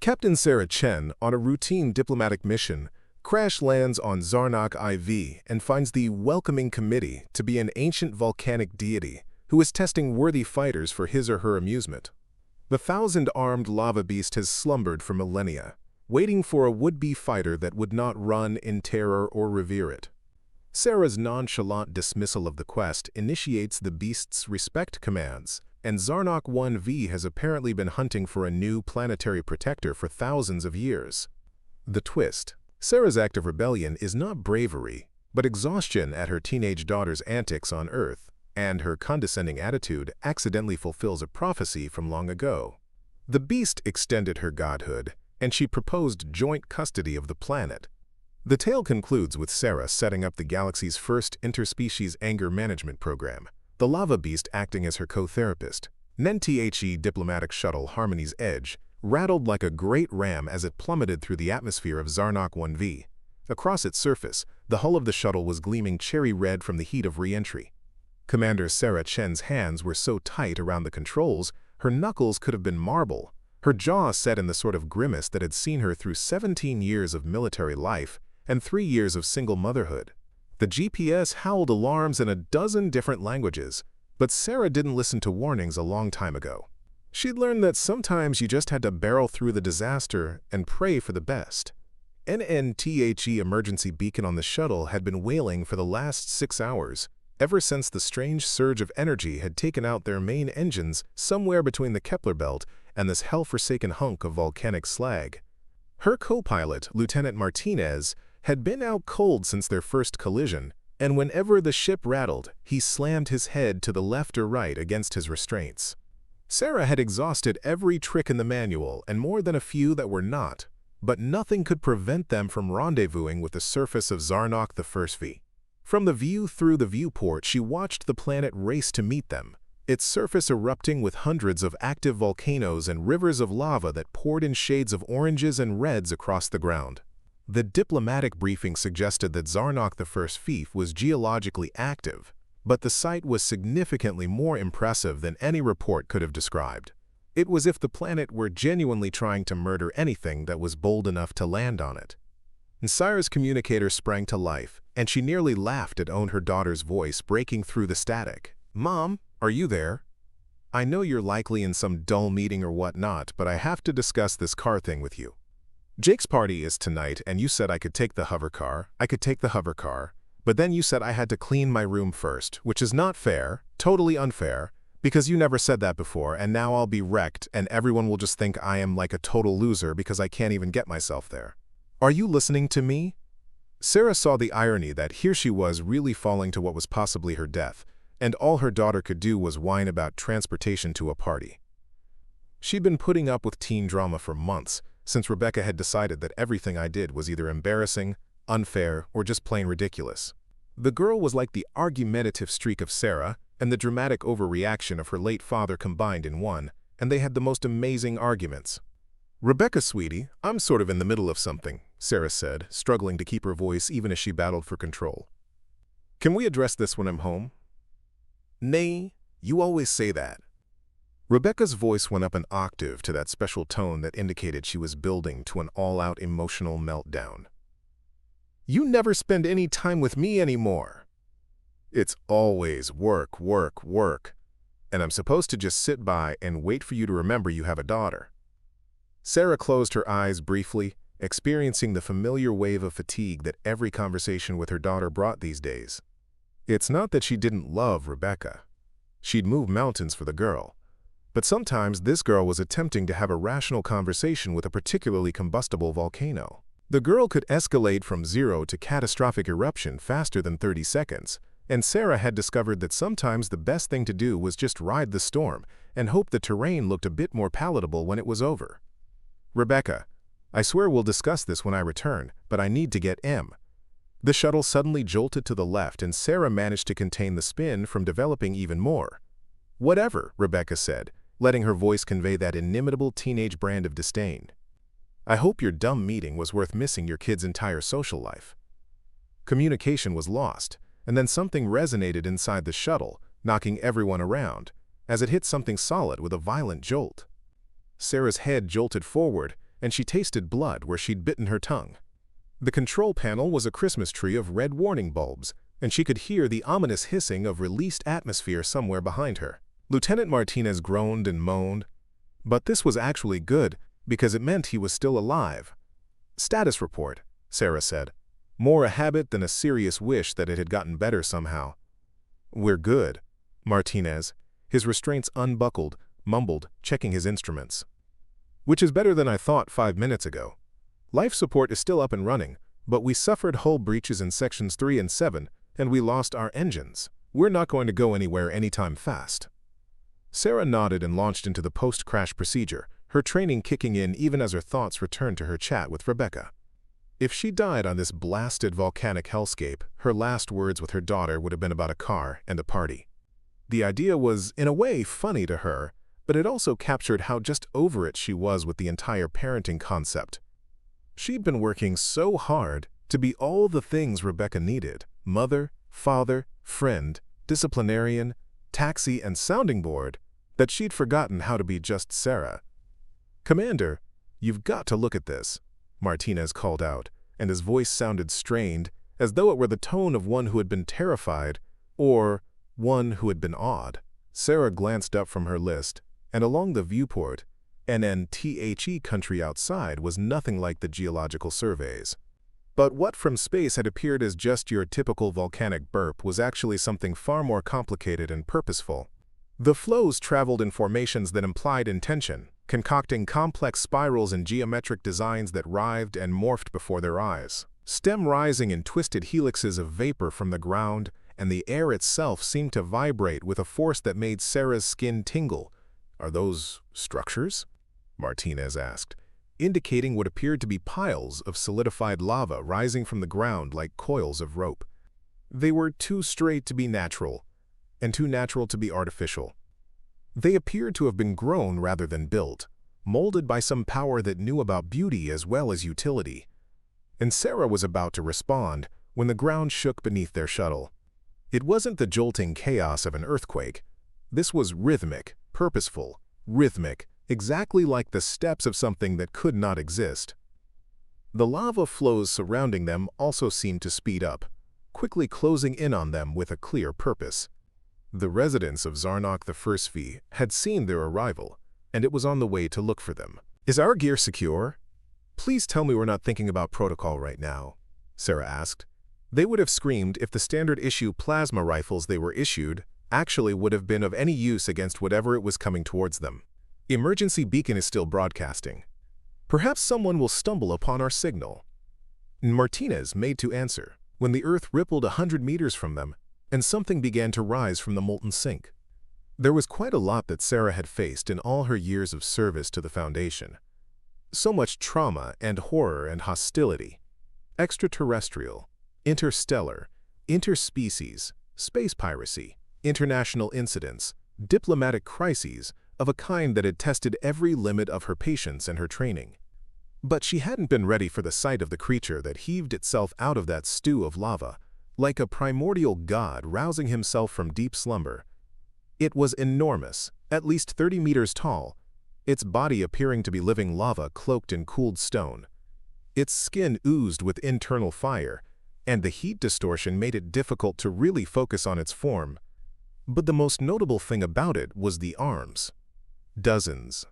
Captain Zara Chen, on a routine diplomatic mission, crash lands on Zarnok IV and finds the Welcoming Committee to be an ancient volcanic deity who is testing worthy fighters for his or her amusement. The thousand-armed lava beast has slumbered for millennia, waiting for a would-be fighter that would not run in terror or revere it. Zara's nonchalant dismissal of the quest initiates the beast's respect commands, and Zarnok 1V has apparently been hunting for a new planetary protector for thousands of years. The twist: Zara's act of rebellion is not bravery, but exhaustion at her teenage daughter's antics on Earth, and her condescending attitude accidentally fulfills a prophecy from long ago. The beast extended her godhood, and she proposed joint custody of the planet. The tale concludes with Zara setting up the galaxy's first interspecies anger management program, the lava beast acting as her co-therapist. NTHE diplomatic shuttle Harmony's Edge rattled like a great ram as it plummeted through the atmosphere of Zarnok 1V. Across its surface, the hull of the shuttle was gleaming cherry red from the heat of re-entry. Commander Zara Chen's hands were so tight around the controls, her knuckles could have been marble, her jaw set in the sort of grimace that had seen her through 17 years of military life and 3 years of single motherhood. The GPS howled alarms in a dozen different languages, but Zara didn't listen to warnings a long time ago. She'd learned that sometimes you just had to barrel through the disaster and pray for the best. NNTHE emergency beacon on the shuttle had been wailing for the last 6 hours, ever since the strange surge of energy had taken out their main engines somewhere between the Kepler belt and this hell-forsaken hunk of volcanic slag. Her co-pilot, Lieutenant Martinez, had been out cold since their first collision, and whenever the ship rattled, he slammed his head to the left or right against his restraints. Zara had exhausted every trick in the manual and more than a few that were not, but nothing could prevent them from rendezvousing with the surface of Zarnok the 1V. From the view through the viewport, she watched the planet race to meet them, its surface erupting with hundreds of active volcanoes and rivers of lava that poured in shades of oranges and reds across the ground. The diplomatic briefing suggested that Zarnok the 1V was geologically active, but the site was significantly more impressive than any report could have described. It was as if the planet were genuinely trying to murder anything that was bold enough to land on it. Zara's communicator sprang to life, and she nearly laughed at her daughter's voice breaking through the static. "Mom, are you there? I know you're likely in some dull meeting or whatnot, but I have to discuss this car thing with you. Jake's party is tonight, and you said I could take the hover car, but then you said I had to clean my room first, which is not fair, totally unfair, because you never said that before, and now I'll be wrecked, and everyone will just think I am like a total loser because I can't even get myself there. Are you listening to me?" Zara saw the irony that here she was really falling to what was possibly her death, and all her daughter could do was whine about transportation to a party. She'd been putting up with teen drama for months, since Rebecca had decided that everything I did was either embarrassing, unfair, or just plain ridiculous. The girl was like the argumentative streak of Zara and the dramatic overreaction of her late father combined in one, and they had the most amazing arguments. "Rebecca, sweetie, I'm sort of in the middle of something," Zara said, struggling to keep her voice even as she battled for control. "Can we address this when I'm home?" "Nay, you always say that." Rebecca's voice went up an octave to that special tone that indicated she was building to an all-out emotional meltdown. "You never spend any time with me anymore. It's always work, work, work, and I'm supposed to just sit by and wait for you to remember you have a daughter." Zara closed her eyes briefly, experiencing the familiar wave of fatigue that every conversation with her daughter brought these days. It's not that she didn't love Rebecca. She'd move mountains for the girl. But sometimes this girl was attempting to have a rational conversation with a particularly combustible volcano. The girl could escalate from zero to catastrophic eruption faster than 30 seconds, and Zara had discovered that sometimes the best thing to do was just ride the storm and hope the terrain looked a bit more palatable when it was over. "Rebecca, I swear we'll discuss this when I return, but I need to get M." The shuttle suddenly jolted to the left, and Zara managed to contain the spin from developing even more. "Whatever," Rebecca said, letting her voice convey that inimitable teenage brand of disdain. "I hope your dumb meeting was worth missing your kid's entire social life." Communication was lost, and then something resonated inside the shuttle, knocking everyone around, as it hit something solid with a violent jolt. Zara's head jolted forward, and she tasted blood where she'd bitten her tongue. The control panel was a Christmas tree of red warning bulbs, and she could hear the ominous hissing of released atmosphere somewhere behind her. Lieutenant Martinez groaned and moaned, but this was actually good because it meant he was still alive. "Status report," Sarah said, more a habit than a serious wish that it had gotten better somehow. "We're good," Martinez, his restraints unbuckled, mumbled, checking his instruments. "Which is better than I thought 5 minutes ago. Life support is still up and running, but we suffered hull breaches in sections 3 and 7, and we lost our engines. We're not going to go anywhere anytime fast." Sarah nodded and launched into the post-crash procedure, her training kicking in even as her thoughts returned to her chat with Rebecca. If she died on this blasted volcanic hellscape, her last words with her daughter would have been about a car and a party. The idea was, in a way, funny to her, but it also captured how just over it she was with the entire parenting concept. She'd been working so hard to be all the things Rebecca needed: mother, father, friend, disciplinarian, taxi, and sounding board, that she'd forgotten how to be just Sarah. "Commander, you've got to look at this," Martinez called out, and his voice sounded strained, as though it were the tone of one who had been terrified, or one who had been awed. Sarah glanced up from her list, and along the viewport, NNTHE country outside was nothing like the geological surveys. But what from space had appeared as just your typical volcanic burp was actually something far more complicated and purposeful. The flows traveled in formations that implied intention, concocting complex spirals and geometric designs that writhed and morphed before their eyes. Stem rising in twisted helixes of vapor from the ground, and the air itself seemed to vibrate with a force that made Sarah's skin tingle. "Are those structures?" Martinez asked, indicating what appeared to be piles of solidified lava rising from the ground like coils of rope. They were too straight to be natural, and too natural to be artificial. They appeared to have been grown rather than built, molded by some power that knew about beauty as well as utility. And Sarah was about to respond when the ground shook beneath their shuttle. It wasn't the jolting chaos of an earthquake. This was rhythmic, purposeful, rhythmic, exactly like the steps of something that could not exist. The lava flows surrounding them also seemed to speed up, quickly closing in on them with a clear purpose. The residents of Zarnok the SciFi had seen their arrival, and it was on the way to look for them. "Is our gear secure? Please tell me we're not thinking about protocol right now," Sarah asked. They would have screamed if the standard-issue plasma rifles they were issued actually would have been of any use against whatever it was coming towards them. "Emergency beacon is still broadcasting. Perhaps someone will stumble upon our signal." Martinez made to answer when the Earth rippled 100 meters from them and something began to rise from the molten sink. There was quite a lot that Sarah had faced in all her years of service to the Foundation. So much trauma and horror and hostility. Extraterrestrial, interstellar, interspecies, space piracy, international incidents, diplomatic crises, of a kind that had tested every limit of her patience and her training. But she hadn't been ready for the sight of the creature that heaved itself out of that stew of lava, like a primordial god rousing himself from deep slumber. It was enormous, at least 30 meters tall, its body appearing to be living lava cloaked in cooled stone. Its skin oozed with internal fire, and the heat distortion made it difficult to really focus on its form. But the most notable thing about it was the arms. Dozens,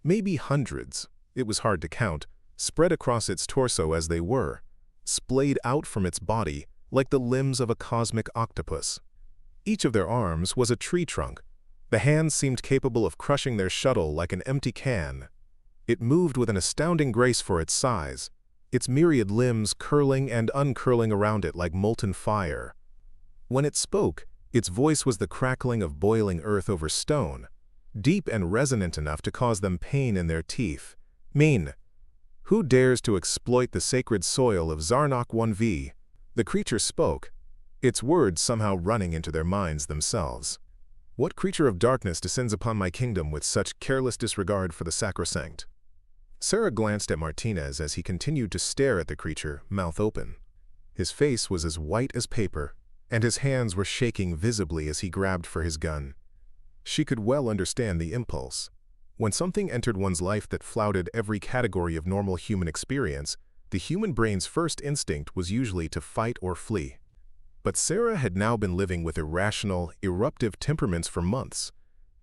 maybe hundreds, it was hard to count, spread across its torso as they were, splayed out from its body like the limbs of a cosmic octopus. Each of their arms was a tree trunk. The hands seemed capable of crushing their shuttle like an empty can. It moved with an astounding grace for its size, its myriad limbs curling and uncurling around it like molten fire. When it spoke, its voice was the crackling of boiling earth over stone, deep and resonant enough to cause them pain in their teeth. "Mean, who dares to exploit the sacred soil of Zarnok 1V? The creature spoke, its words somehow running into their minds themselves. "What creature of darkness descends upon my kingdom with such careless disregard for the sacrosanct?" Sarah glanced at Martinez as he continued to stare at the creature, mouth open. His face was as white as paper, and his hands were shaking visibly as he grabbed for his gun. She could well understand the impulse. When something entered one's life that flouted every category of normal human experience, the human brain's first instinct was usually to fight or flee. But Sarah had now been living with irrational, eruptive temperaments for months,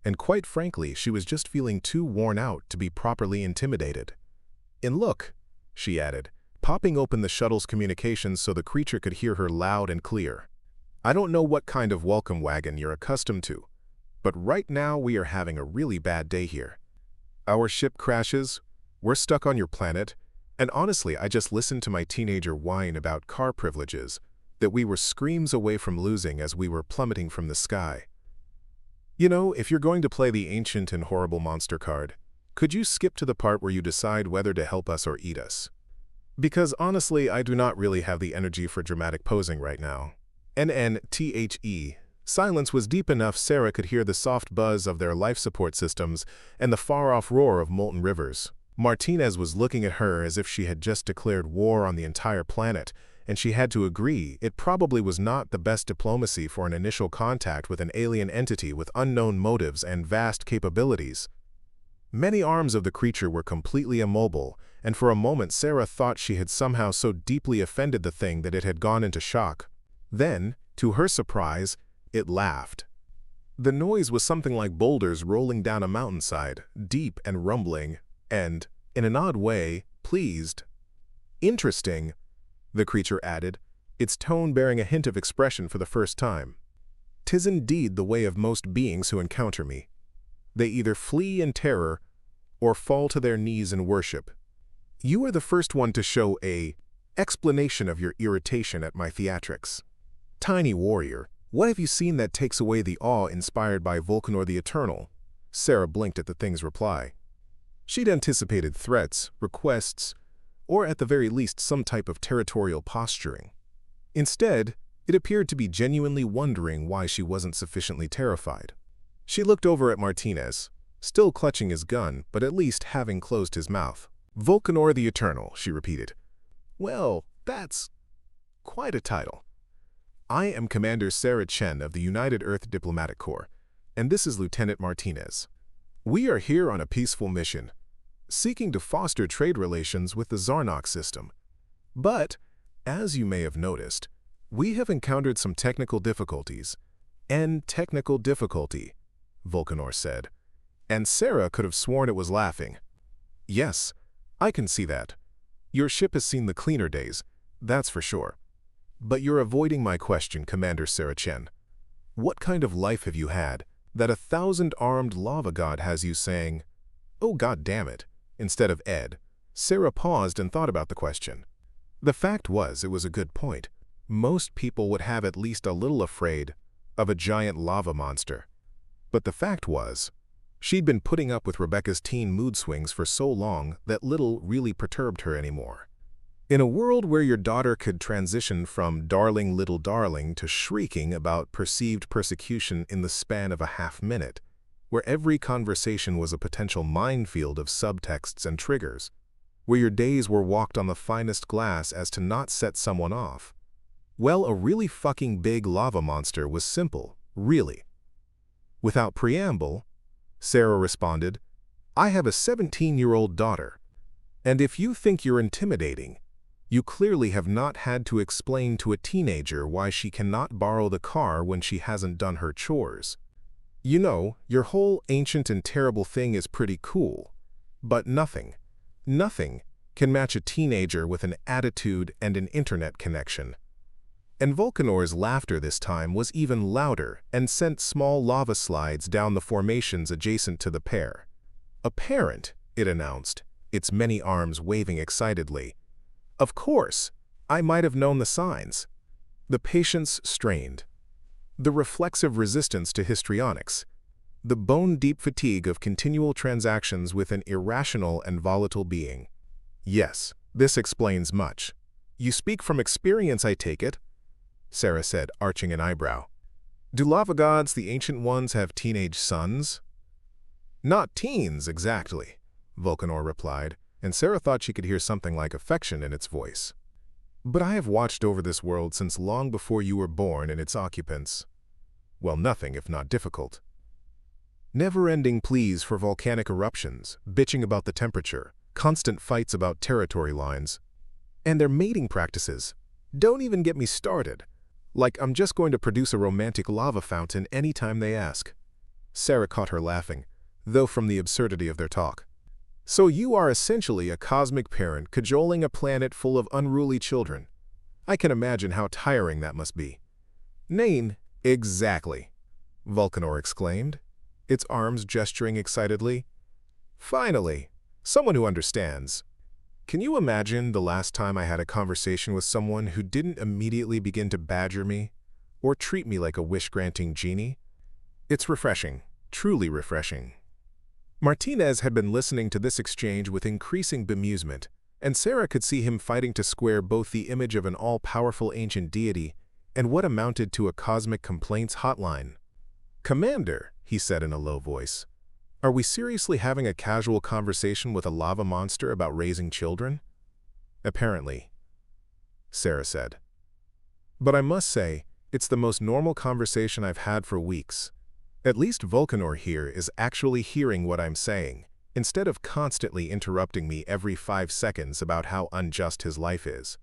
and quite frankly, she was just feeling too worn out to be properly intimidated. "And look," she added, popping open the shuttle's communications so the creature could hear her loud and clear. "I don't know what kind of welcome wagon you're accustomed to, but right now we are having a really bad day here. Our ship crashes, we're stuck on your planet, and honestly, I just listened to my teenager whine about car privileges that we were screams away from losing as we were plummeting from the sky. You know, if you're going to play the ancient and horrible monster card, could you skip to the part where you decide whether to help us or eat us? Because honestly, I do not really have the energy for dramatic posing right now." NNTHE. Silence was deep enough Sarah could hear the soft buzz of their life support systems and the far-off roar of molten rivers. Martinez was looking at her as if she had just declared war on the entire planet, and she had to agree it probably was not the best diplomacy for an initial contact with an alien entity with unknown motives and vast capabilities. Many arms of the creature were completely immobile, and for a moment Sarah thought she had somehow so deeply offended the thing that it had gone into shock. Then, to her surprise, it laughed. The noise was something like boulders rolling down a mountainside, deep and rumbling, and, in an odd way, pleased. "Interesting," the creature added, its tone bearing a hint of expression for the first time. "'Tis indeed the way of most beings who encounter me. They either flee in terror or fall to their knees in worship. You are the first one to show a explanation of your irritation at my theatrics. Tiny warrior, what have you seen that takes away the awe inspired by Vulcanor the Eternal?" Sarah blinked at the thing's reply. She'd anticipated threats, requests, or at the very least some type of territorial posturing. Instead, it appeared to be genuinely wondering why she wasn't sufficiently terrified. She looked over at Martinez, still clutching his gun, but at least having closed his mouth. "Vulcanor the Eternal," she repeated. "Well, that's quite a title. I am Commander Zara Chen of the United Earth Diplomatic Corps, and this is Lieutenant Martinez. We are here on a peaceful mission, seeking to foster trade relations with the Zarnok system. But, as you may have noticed, we have encountered some technical difficulties." "Technical difficulty," Vulcanor said, and Sarah could have sworn it was laughing. "Yes, I can see that. Your ship has seen the cleaner days, that's for sure. But you're avoiding my question, Commander Zara Chen. What kind of life have you had that a 1,000-armed lava god has you saying, 'Oh, God damn it,' instead of 'Ed'?" Sarah paused and thought about the question. The fact was, it was a good point. Most people would have at least a little afraid of a giant lava monster. But the fact was, she'd been putting up with Rebecca's teen mood swings for so long that little really perturbed her anymore. In a world where your daughter could transition from darling little darling to shrieking about perceived persecution in the span of a half-minute, where every conversation was a potential minefield of subtexts and triggers, where your days were walked on the finest glass as to not set someone off, well, a really fucking big lava monster was simple, really. Without preamble, Sarah responded, "I have a 17-year-old daughter, and if you think you're intimidating, you clearly have not had to explain to a teenager why she cannot borrow the car when she hasn't done her chores. You know, your whole ancient and terrible thing is pretty cool, but nothing can match a teenager with an attitude and an internet connection." And Vulcanor's laughter this time was even louder and sent small lava slides down the formations adjacent to the pair. "A parent," it announced, its many arms waving excitedly. "Of course, I might have known the signs." The patience strained. The reflexive resistance to histrionics. The bone-deep fatigue of continual transactions with an irrational and volatile being. "Yes, this explains much. You speak from experience, I take it?" Sarah said, arching an eyebrow. "Do lava gods, the ancient ones, have teenage sons?" "Not teens, exactly," Vulcanor replied, and Sarah thought she could hear something like affection in its voice. "But I have watched over this world since long before you were born and its occupants. Well, nothing if not difficult. Never-ending pleas for volcanic eruptions, bitching about the temperature, constant fights about territory lines, and their mating practices. Don't even get me started. Like I'm just going to produce a romantic lava fountain anytime they ask. Sarah caught her laughing, though from the absurdity of their talk. So you are essentially a cosmic parent cajoling a planet full of unruly children. I can imagine how tiring that must be. Nain, exactly, Vulcanor exclaimed, its arms gesturing excitedly. Finally, someone who understands. Can you imagine the last time I had a conversation with someone who didn't immediately begin to badger me or treat me like a wish-granting genie? It's refreshing, truly refreshing. Martinez had been listening to this exchange with increasing bemusement, and Sarah could see him fighting to square both the image of an all-powerful ancient deity and what amounted to a cosmic complaints hotline. "Commander," he said in a low voice, "are we seriously having a casual conversation with a lava monster about raising children?" "Apparently," Sarah said. "But I must say, it's the most normal conversation I've had for weeks. At least Vulcanor here is actually hearing what I'm saying, instead of constantly interrupting me every 5 seconds about how unjust his life is."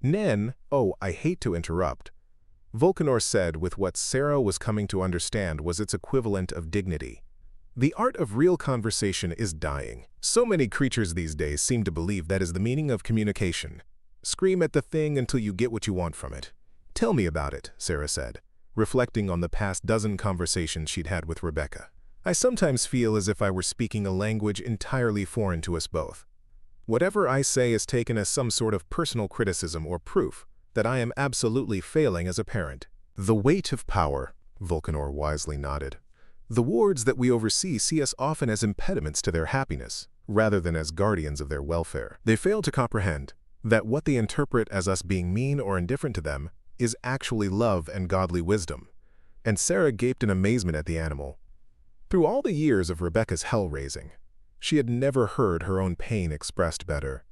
"Nen, oh, I hate to interrupt," Vulcanor said with what Sarah was coming to understand was its equivalent of dignity. "The art of real conversation is dying. So many creatures these days seem to believe that is the meaning of communication. Scream at the thing until you get what you want from it." "Tell me about it," Sarah said, reflecting on the past dozen conversations she'd had with Rebecca. "I sometimes feel as if I were speaking a language entirely foreign to us both. Whatever I say is taken as some sort of personal criticism or proof that I am absolutely failing as a parent." "The weight of power," Vulcanor wisely nodded. "The wards that we oversee see us often as impediments to their happiness, rather than as guardians of their welfare. They fail to comprehend that what they interpret as us being mean or indifferent to them is actually love and godly wisdom." And Sarah gaped in amazement at the animal. Through all the years of Rebecca's hell-raising, she had never heard her own pain expressed better.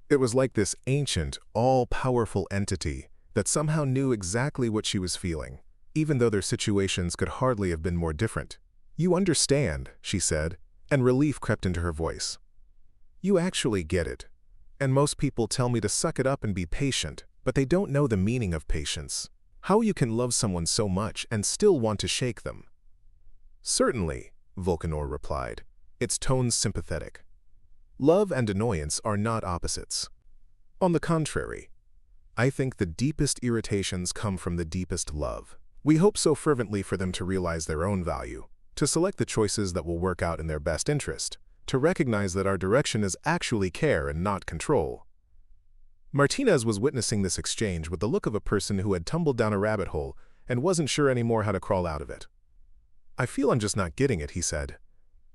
It was like this ancient, all-powerful entity that somehow knew exactly what she was feeling, even though their situations could hardly have been more different. "You understand," she said, and relief crept into her voice. "You actually get it. And most people tell me to suck it up and be patient, but they don't know the meaning of patience. How you can love someone so much and still want to shake them." "Certainly," Vulcanor replied, its tone sympathetic. "Love and annoyance are not opposites. On the contrary, I think the deepest irritations come from the deepest love. We hope so fervently for them to realize their own value, to select the choices that will work out in their best interest, to recognize that our direction is actually care and not control." Martinez was witnessing this exchange with the look of a person who had tumbled down a rabbit hole and wasn't sure anymore how to crawl out of it. "I feel I'm just not getting it," he said.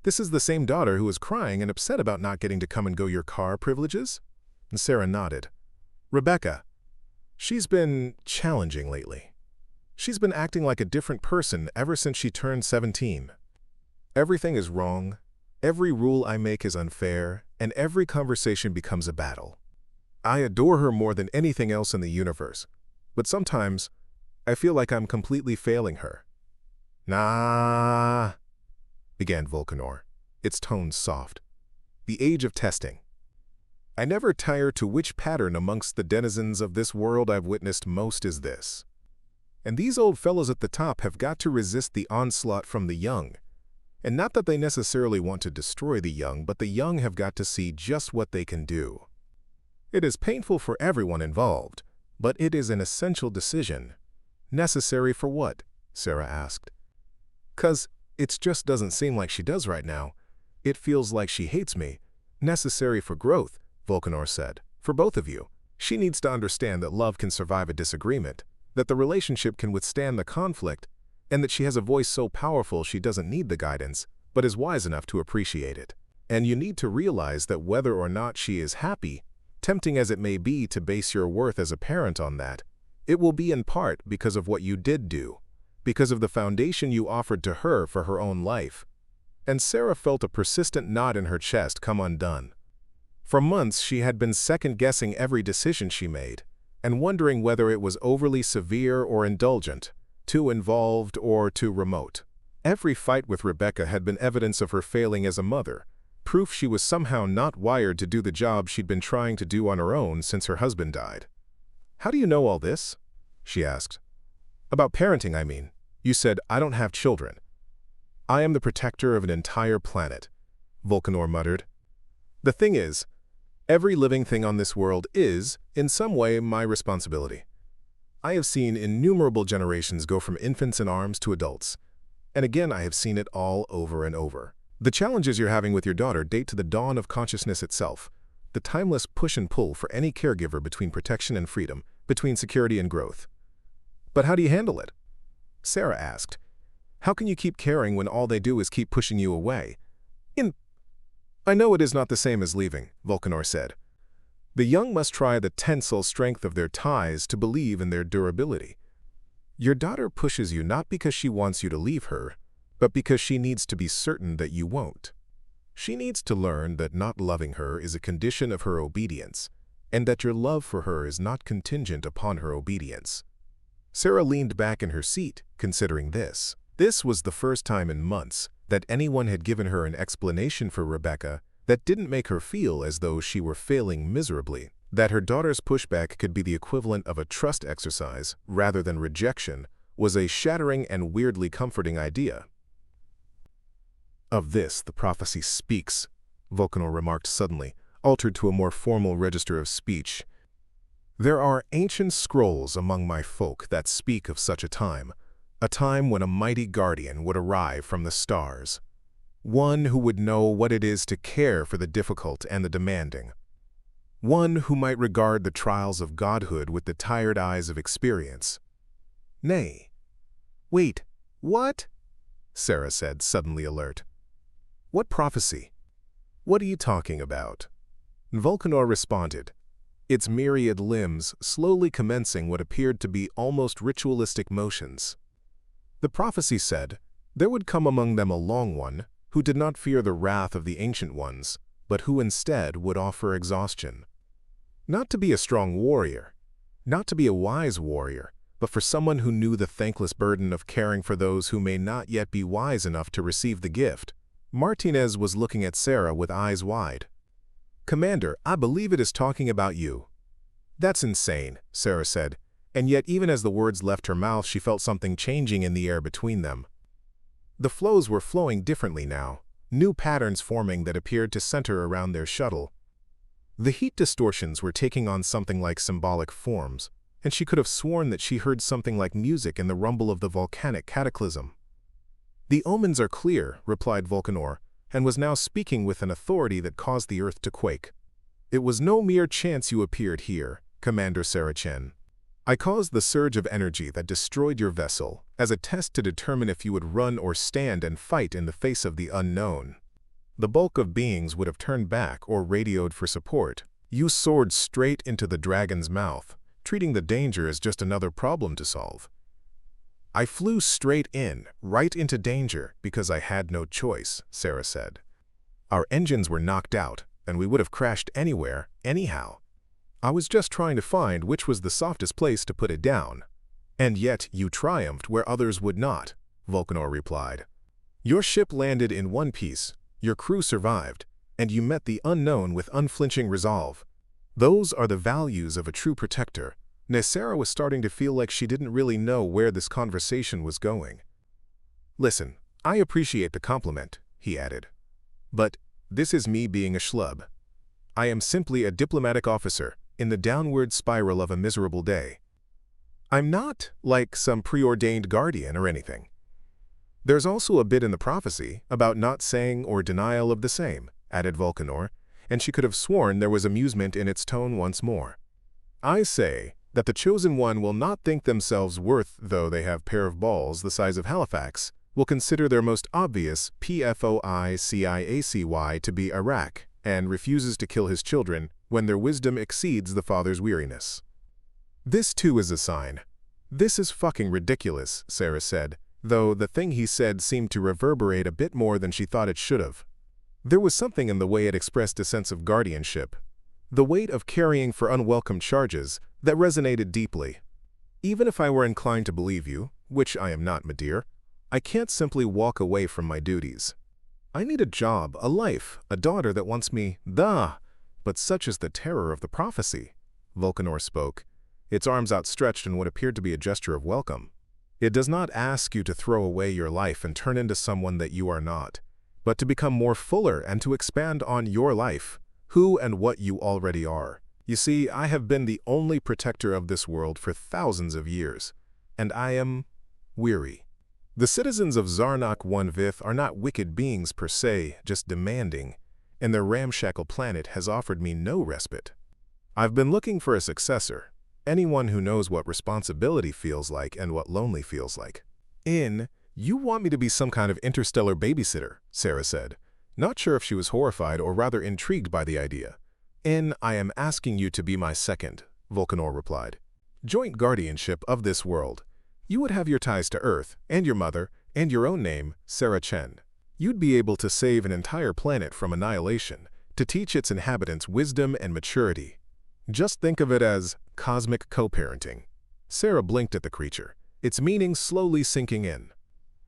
"This is the same daughter who was crying and upset about not getting to come and go your car privileges?" And Sarah nodded. "Rebecca. She's been challenging lately. She's been acting like a different person ever since she turned 17. Everything is wrong, every rule I make is unfair, and every conversation becomes a battle. I adore her more than anything else in the universe, but sometimes I feel like I'm completely failing her." "Nah," began Vulcanor, its tone soft. "The age of testing. I never tire to which pattern amongst the denizens of this world I've witnessed most is this. And these old fellows at the top have got to resist the onslaught from the young. And not that they necessarily want to destroy the young, but the young have got to see just what they can do. It is painful for everyone involved, but it is an essential decision." "Necessary for what?" Sarah asked. "'Cause it just doesn't seem like she does right now. It feels like she hates me." "Necessary for growth," Vulcanor said. "For both of you. She needs to understand that love can survive a disagreement, that the relationship can withstand the conflict, and that she has a voice so powerful she doesn't need the guidance, but is wise enough to appreciate it. And you need to realize that whether or not she is happy, tempting as it may be to base your worth as a parent on that, it will be in part because of what you did do, because of the foundation you offered to her for her own life." And Sarah felt a persistent knot in her chest come undone. For months she had been second-guessing every decision she made, and wondering whether it was overly severe or indulgent, too involved or too remote. Every fight with Rebecca had been evidence of her failing as a mother, proof she was somehow not wired to do the job she'd been trying to do on her own since her husband died. "How do you know all this?" she asked. "About parenting, I mean. You said, I don't have children." "I am the protector of an entire planet," Vulcanor muttered. "The thing is, every living thing on this world is, in some way, my responsibility. I have seen innumerable generations go from infants in arms to adults. And again, I have seen it all over and over. The challenges you're having with your daughter date to the dawn of consciousness itself, the timeless push and pull for any caregiver between protection and freedom, between security and growth." "But how do you handle it?" Sarah asked. "How can you keep caring when all they do is keep pushing you away?" "I know it is not the same as leaving," Vulcanor said. "The young must try the tensile strength of their ties to believe in their durability. Your daughter pushes you not because she wants you to leave her, but because she needs to be certain that you won't. She needs to learn that not loving her is a condition of her obedience, and that your love for her is not contingent upon her obedience." Sarah leaned back in her seat, considering this. This was the first time in months that anyone had given her an explanation for Rebecca that didn't make her feel as though she were failing miserably, that her daughter's pushback could be the equivalent of a trust exercise rather than rejection was a shattering and weirdly comforting idea. "Of this the prophecy speaks," Vulcanor remarked suddenly, altered to a more formal register of speech. "There are ancient scrolls among my folk that speak of such a time when a mighty guardian would arrive from the stars, one who would know what it is to care for the difficult and the demanding, one who might regard the trials of godhood with the tired eyes of experience." "Nay. Wait, what?" Sarah said, suddenly alert. "What prophecy? What are you talking about?" Vulcanor responded, its myriad limbs slowly commencing what appeared to be almost ritualistic motions. "The prophecy said, there would come among them a long one, who did not fear the wrath of the ancient ones, but who instead would offer exhaustion. Not to be a strong warrior, not to be a wise warrior, but for someone who knew the thankless burden of caring for those who may not yet be wise enough to receive the gift." Martinez was looking at Sarah with eyes wide. "Commander, I believe it is talking about you." "That's insane," Sarah said, and yet even as the words left her mouth she felt something changing in the air between them. The flows were flowing differently now, new patterns forming that appeared to center around their shuttle. The heat distortions were taking on something like symbolic forms, and she could have sworn that she heard something like music in the rumble of the volcanic cataclysm. "The omens are clear," replied Vulcanor, and was now speaking with an authority that caused the earth to quake. "It was no mere chance you appeared here, Commander Zara Chen. I caused the surge of energy that destroyed your vessel as a test to determine if you would run or stand and fight in the face of the unknown. The bulk of beings would have turned back or radioed for support. You soared straight into the dragon's mouth, treating the danger as just another problem to solve." "I flew straight in, right into danger, because I had no choice," Sarah said. "Our engines were knocked out, and we would have crashed anywhere, anyhow. I was just trying to find which was the softest place to put it down." "And yet you triumphed where others would not," Vulcanor replied. "Your ship landed in one piece, your crew survived, and you met the unknown with unflinching resolve. Those are the values of a true protector." Sarah was starting to feel like she didn't really know where this conversation was going. "Listen, I appreciate the compliment," he added. "But this is me being a schlub. I am simply a diplomatic officer in the downward spiral of a miserable day. I'm not like some preordained guardian or anything. There's also a bit in the prophecy about not saying or denial of the same," added Vulcanor, and she could have sworn there was amusement in its tone once more. "I say that the chosen one will not think themselves worth, though they have pair of balls the size of Halifax, will consider their most obvious PFOICIACY to be Iraq, and refuses to kill his children when their wisdom exceeds the father's weariness. This too is a sign." "This is fucking ridiculous," Sarah said, though the thing he said seemed to reverberate a bit more than she thought it should have. There was something in the way it expressed a sense of guardianship, the weight of carrying for unwelcome charges, that resonated deeply. "Even if I were inclined to believe you, which I am not, my dear, I can't simply walk away from my duties. I need a job, a life, a daughter that wants me, duh! But such is the terror of the prophecy. Vulcanor spoke, its arms outstretched in what appeared to be a gesture of welcome. It does not ask you to throw away your life and turn into someone that you are not, but to become more fuller and to expand on your life, who and what you already are. You see, I have been the only protector of this world for thousands of years, and I am weary. The citizens of Zarnok 1/5 are not wicked beings per se, just demanding, and their ramshackle planet has offered me no respite. I've been looking for a successor, anyone who knows what responsibility feels like and what lonely feels like. You want me to be some kind of interstellar babysitter, Sarah said, not sure if she was horrified or rather intrigued by the idea. I am asking you to be my second, Vulcanor replied. Joint guardianship of this world. You would have your ties to Earth, and your mother, and your own name, Zara Chen. You'd be able to save an entire planet from annihilation, to teach its inhabitants wisdom and maturity. Just think of it as cosmic co-parenting. Sarah blinked at the creature, its meaning slowly sinking in.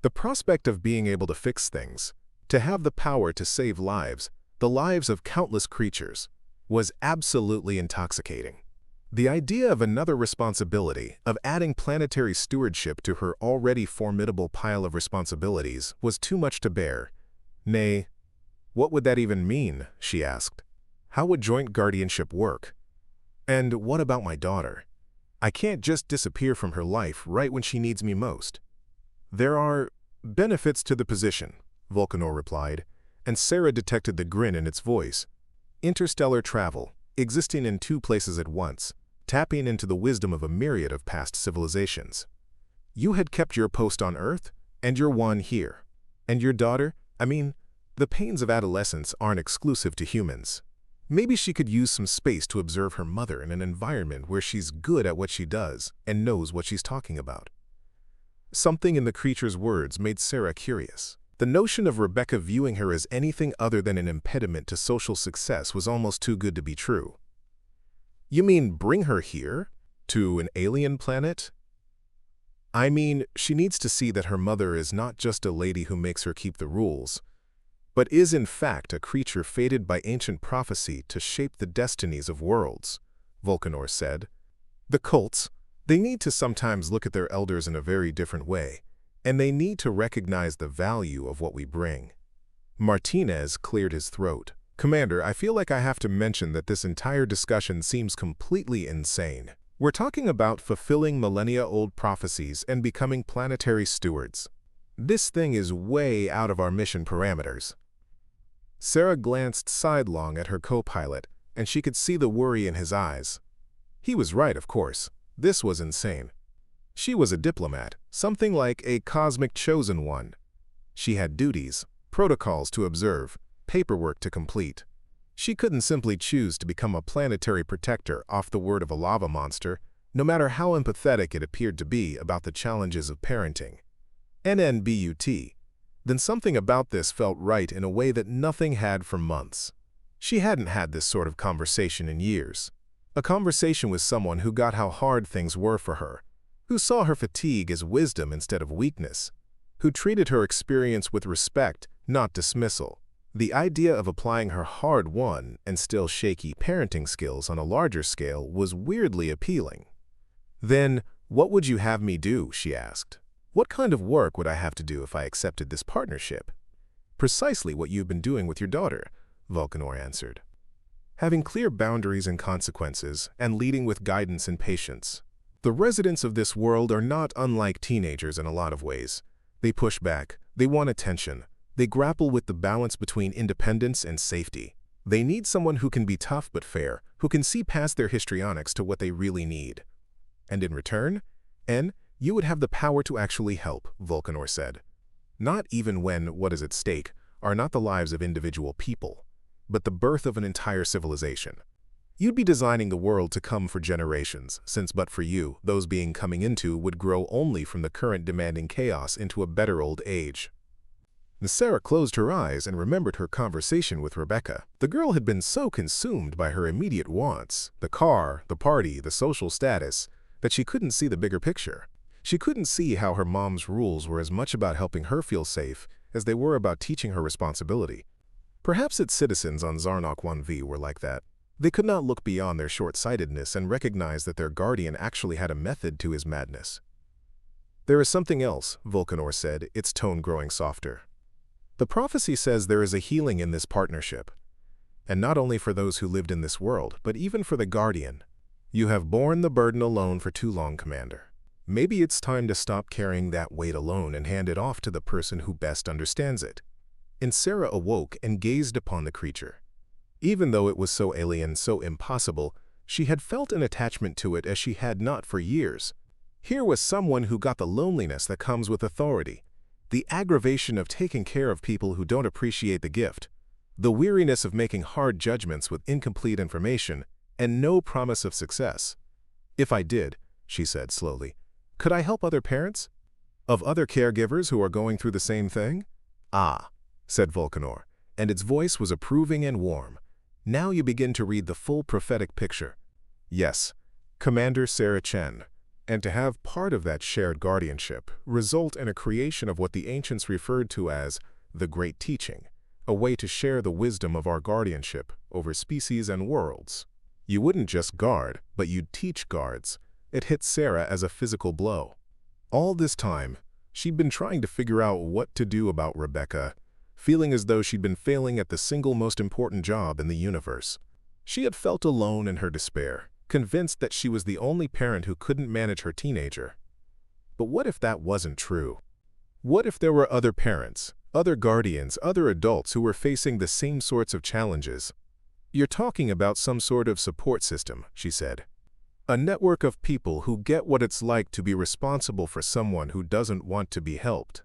The prospect of being able to fix things, to have the power to save lives, the lives of countless creatures, was absolutely intoxicating. The idea of another responsibility, of adding planetary stewardship to her already formidable pile of responsibilities, was too much to bear. Nay, what would that even mean, she asked. How would joint guardianship work? And what about my daughter? I can't just disappear from her life right when she needs me most. There are benefits to the position, Vulcanor replied, and Sarah detected the grin in its voice. Interstellar travel, existing in two places at once, tapping into the wisdom of a myriad of past civilizations. You had kept your post on Earth, and your one here. And your daughter, the pains of adolescence aren't exclusive to humans. Maybe she could use some space to observe her mother in an environment where she's good at what she does and knows what she's talking about. Something in the creature's words made Sarah curious. The notion of Rebecca viewing her as anything other than an impediment to social success was almost too good to be true. You mean bring her here? To an alien planet? She needs to see that her mother is not just a lady who makes her keep the rules, but is in fact a creature fated by ancient prophecy to shape the destinies of worlds, Vulcanor said. The cults, they need to sometimes look at their elders in a very different way, and they need to recognize the value of what we bring. Martinez cleared his throat. Commander, I feel like I have to mention that this entire discussion seems completely insane. We're talking about fulfilling millennia-old prophecies and becoming planetary stewards. This thing is way out of our mission parameters. Sarah glanced sidelong at her co-pilot, and she could see the worry in his eyes. He was right, of course. This was insane. She was a diplomat, something like a cosmic chosen one. She had duties, protocols to observe, paperwork to complete. She couldn't simply choose to become a planetary protector off the word of a lava monster, no matter how empathetic it appeared to be about the challenges of parenting. NNBUT. Then something about this felt right in a way that nothing had for months. She hadn't had this sort of conversation in years. A conversation with someone who got how hard things were for her, who saw her fatigue as wisdom instead of weakness, who treated her experience with respect, not dismissal. The idea of applying her hard-won and still shaky parenting skills on a larger scale was weirdly appealing. Then, what would you have me do, she asked. What kind of work would I have to do if I accepted this partnership? Precisely what you've been doing with your daughter, Vulcanor answered. Having clear boundaries and consequences, and leading with guidance and patience. The residents of this world are not unlike teenagers in a lot of ways. They push back, they want attention, they grapple with the balance between independence and safety. They need someone who can be tough but fair, who can see past their histrionics to what they really need. And in return, you would have the power to actually help, Vulcanor said. Not even when what is at stake are not the lives of individual people, but the birth of an entire civilization. You'd be designing the world to come for generations, since but for you, those being coming into would grow only from the current demanding chaos into a better old age. Sarah closed her eyes and remembered her conversation with Rebecca. The girl had been so consumed by her immediate wants, the car, the party, the social status, that she couldn't see the bigger picture. She couldn't see how her mom's rules were as much about helping her feel safe as they were about teaching her responsibility. Perhaps its citizens on Zarnok 1V were like that. They could not look beyond their short-sightedness and recognize that their guardian actually had a method to his madness. "There is something else," Vulcanor said, its tone growing softer. "The prophecy says there is a healing in this partnership. And not only for those who lived in this world, but even for the guardian. You have borne the burden alone for too long, Commander. Maybe it's time to stop carrying that weight alone and hand it off to the person who best understands it." And Sarah awoke and gazed upon the creature. Even though it was so alien, so impossible, she had felt an attachment to it as she had not for years. Here was someone who got the loneliness that comes with authority, the aggravation of taking care of people who don't appreciate the gift, the weariness of making hard judgments with incomplete information, and no promise of success. "If I did," she said slowly, "could I help other parents? Of other caregivers who are going through the same thing?" "Ah," said Vulcanor, and its voice was approving and warm. "Now you begin to read the full prophetic picture." "Yes, Commander Zara Chen. And to have part of that shared guardianship result in a creation of what the ancients referred to as the Great Teaching, a way to share the wisdom of our guardianship over species and worlds. You wouldn't just guard, but you'd teach guards." It hit Sarah as a physical blow. All this time, she'd been trying to figure out what to do about Rebecca, feeling as though she'd been failing at the single most important job in the universe. She had felt alone in her despair, convinced that she was the only parent who couldn't manage her teenager. But what if that wasn't true? What if there were other parents, other guardians, other adults who were facing the same sorts of challenges? "You're talking about some sort of support system," she said. "A network of people who get what it's like to be responsible for someone who doesn't want to be helped."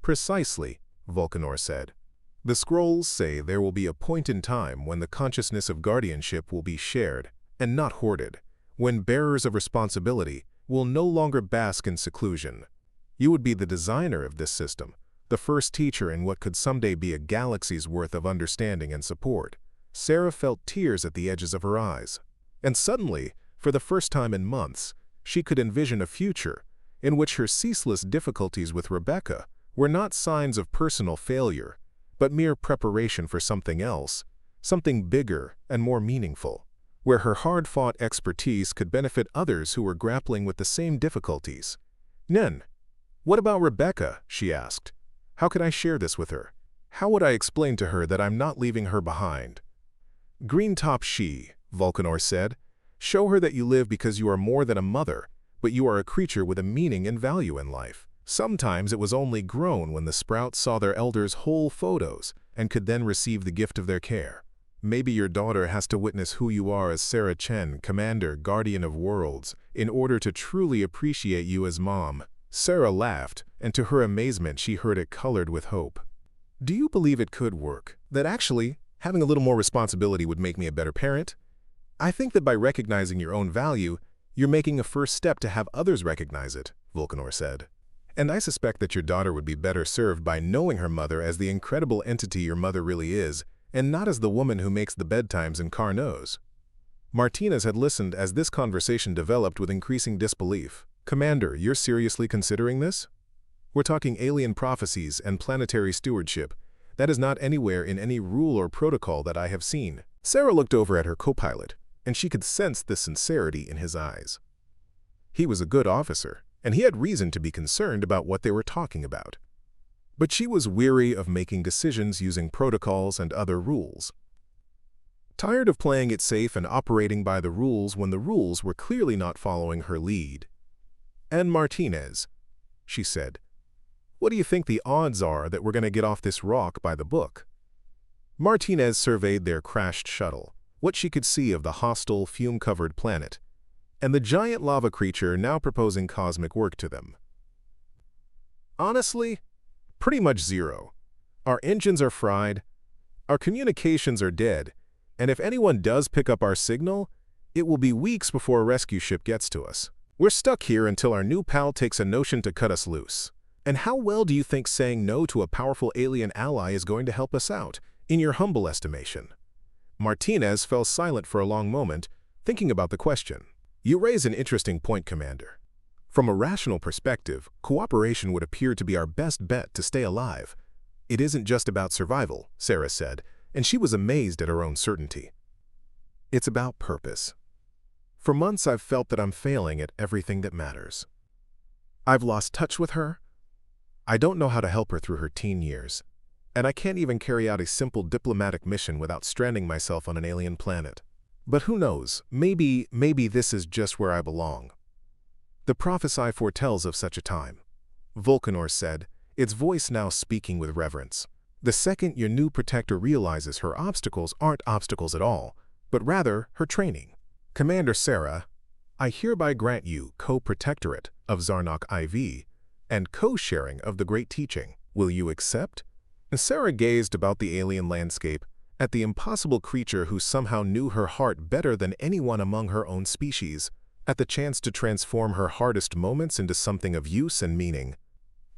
"Precisely," Vulcanor said. "The scrolls say there will be a point in time when the consciousness of guardianship will be shared and not hoarded, when bearers of responsibility will no longer bask in seclusion. You would be the designer of this system, the first teacher in what could someday be a galaxy's worth of understanding and support." Sarah felt tears at the edges of her eyes. And suddenly, for the first time in months, she could envision a future in which her ceaseless difficulties with Rebecca were not signs of personal failure, but mere preparation for something else, something bigger and more meaningful, where her hard-fought expertise could benefit others who were grappling with the same difficulties. "Nen, what about Rebecca?" she asked. "How could I share this with her? How would I explain to her that I'm not leaving her behind?" "Green top she," Vulcanor said. "Show her that you live because you are more than a mother, but you are a creature with a meaning and value in life." Sometimes it was only grown when the sprouts saw their elders' whole photos and could then receive the gift of their care. Maybe your daughter has to witness who you are as Zara Chen, Commander, Guardian of Worlds, in order to truly appreciate you as mom. Sarah laughed, and to her amazement she heard it colored with hope. "Do you believe it could work? That actually, having a little more responsibility would make me a better parent? I think that by recognizing your own value, you're making a first step to have others recognize it," Vulcanor said. "And I suspect that your daughter would be better served by knowing her mother as the incredible entity your mother really is, and not as the woman who makes the bedtimes in Carnot's." Martinez had listened as this conversation developed with increasing disbelief. "Commander, you're seriously considering this? We're talking alien prophecies and planetary stewardship. That is not anywhere in any rule or protocol that I have seen." Sarah looked over at her co-pilot, and she could sense the sincerity in his eyes. He was a good officer, and he had reason to be concerned about what they were talking about. But she was weary of making decisions using protocols and other rules. Tired of playing it safe and operating by the rules when the rules were clearly not following her lead. "And Martinez," she said, "what do you think the odds are that we're going to get off this rock by the book?" Martinez surveyed their crashed shuttle, what she could see of the hostile, fume-covered planet, and the giant lava creature now proposing cosmic work to them. "Honestly, pretty much zero. Our engines are fried, our communications are dead, and if anyone does pick up our signal, it will be weeks before a rescue ship gets to us. We're stuck here until our new pal takes a notion to cut us loose. And how well do you think saying no to a powerful alien ally is going to help us out, in your humble estimation?" Martinez fell silent for a long moment, thinking about the question. "You raise an interesting point, Commander. From a rational perspective, cooperation would appear to be our best bet to stay alive. It isn't just about survival, Sarah said, and she was amazed at her own certainty. It's about purpose. For months I've felt that I'm failing at everything that matters. I've lost touch with her. I don't know how to help her through her teen years. And I can't even carry out a simple diplomatic mission without stranding myself on an alien planet. But who knows, maybe this is just where I belong. The prophecy foretells of such a time, Vulcanor said, its voice now speaking with reverence. The second your new protector realizes her obstacles aren't obstacles at all, but rather her training. Commander Sarah, I hereby grant you co-protectorate of Zarnok IV and co-sharing of the great teaching. Will you accept? Sarah gazed about the alien landscape, at the impossible creature who somehow knew her heart better than anyone among her own species, at the chance to transform her hardest moments into something of use and meaning.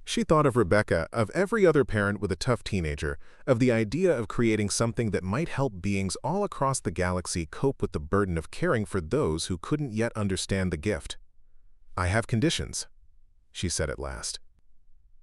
She thought of Rebecca, of every other parent with a tough teenager, of the idea of creating something that might help beings all across the galaxy cope with the burden of caring for those who couldn't yet understand the gift. I have conditions, she said at last.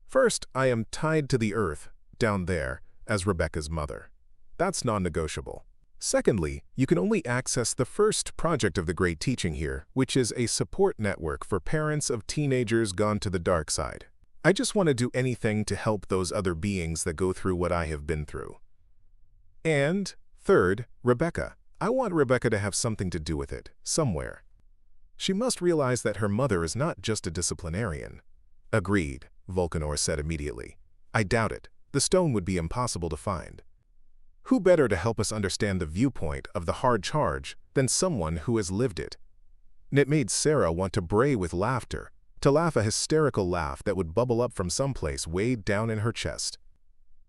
First, I am tied to the Earth, down there, as Rebecca's mother. That's non-negotiable. Secondly, you can only access the first project of the Great Teaching here, which is a support network for parents of teenagers gone to the dark side. I just want to do anything to help those other beings that go through what I have been through. And third, Rebecca. I want Rebecca to have something to do with it, somewhere. She must realize that her mother is not just a disciplinarian. Agreed, Vulcanor said immediately. I doubt it. The stone would be impossible to find. Who better to help us understand the viewpoint of the hard charge than someone who has lived it? And it made Sarah want to bray with laughter, to laugh a hysterical laugh that would bubble up from someplace way down in her chest.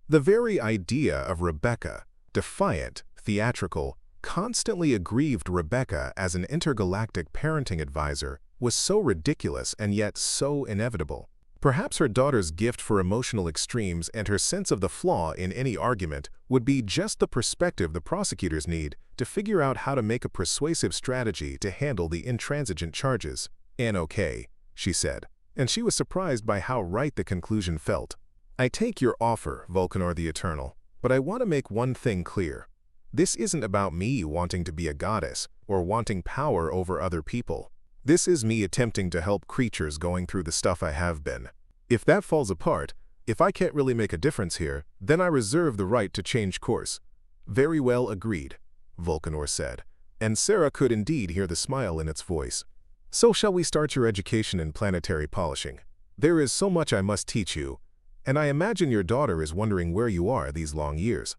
The very idea of Rebecca, defiant, theatrical, constantly aggrieved Rebecca as an intergalactic parenting advisor, was so ridiculous and yet so inevitable. Perhaps her daughter's gift for emotional extremes and her sense of the flaw in any argument would be just the perspective the prosecutors need to figure out how to make a persuasive strategy to handle the intransigent charges. And okay, she said, and she was surprised by how right the conclusion felt. I take your offer, Vulcanor the Eternal, but I want to make one thing clear. This isn't about me wanting to be a goddess or wanting power over other people. This is me attempting to help creatures going through the stuff I have been. If that falls apart, if I can't really make a difference here, then I reserve the right to change course. Very well agreed, Vulcanor said, and Sarah could indeed hear the smile in its voice. So shall we start your education in planetary polishing? There is so much I must teach you, and I imagine your daughter is wondering where you are these long years.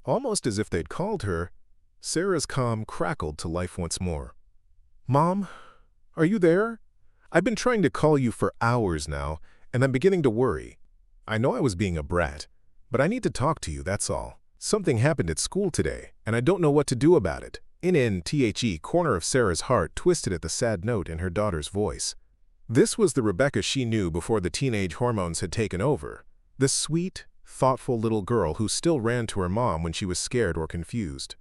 Almost as if they'd called her, Sarah's calm crackled to life once more. Mom? Are you there? I've been trying to call you for hours now, and I'm beginning to worry. I know I was being a brat, but I need to talk to you, that's all. Something happened at school today, and I don't know what to do about it. The corner of Sarah's heart twisted at the sad note in her daughter's voice. This was the Rebecca she knew before the teenage hormones had taken over. The sweet, thoughtful little girl who still ran to her mom when she was scared or confused.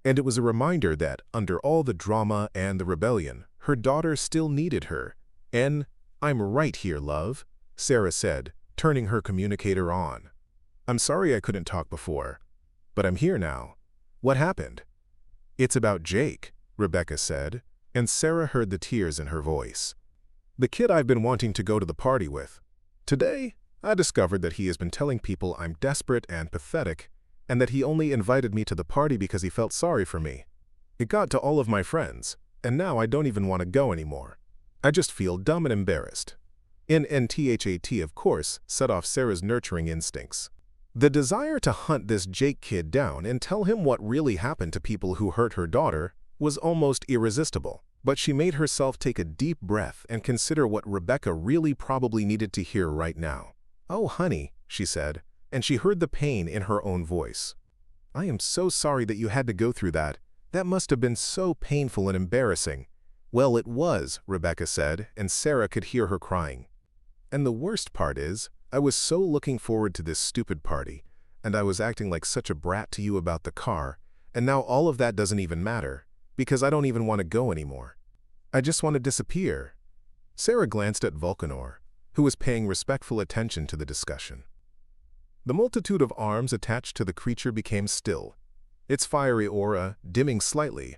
And it was a reminder that, under all the drama and the rebellion, her daughter still needed her. And, I'm right here, love, Sarah said, turning her communicator on. I'm sorry I couldn't talk before, but I'm here now. What happened? It's about Jake, Rebecca said, and Sarah heard the tears in her voice. The kid I've been wanting to go to the party with. Today, I discovered that he has been telling people I'm desperate and pathetic, and that he only invited me to the party because he felt sorry for me. It got to all of my friends, and now I don't even want to go anymore. I just feel dumb and embarrassed. NNTHAT, of course, set off Sarah's nurturing instincts. The desire to hunt this Jake kid down and tell him what really happened to people who hurt her daughter was almost irresistible, but she made herself take a deep breath and consider what Rebecca really probably needed to hear right now. Oh, honey, she said, and she heard the pain in her own voice. I am so sorry that you had to go through that. That must have been so painful and embarrassing. Well, it was, Rebecca said, and Sarah could hear her crying. And the worst part is, I was so looking forward to this stupid party, and I was acting like such a brat to you about the car, and now all of that doesn't even matter, because I don't even want to go anymore. I just want to disappear. Sarah glanced at Vulcanor, who was paying respectful attention to the discussion. The multitude of arms attached to the creature became still, its fiery aura dimming slightly,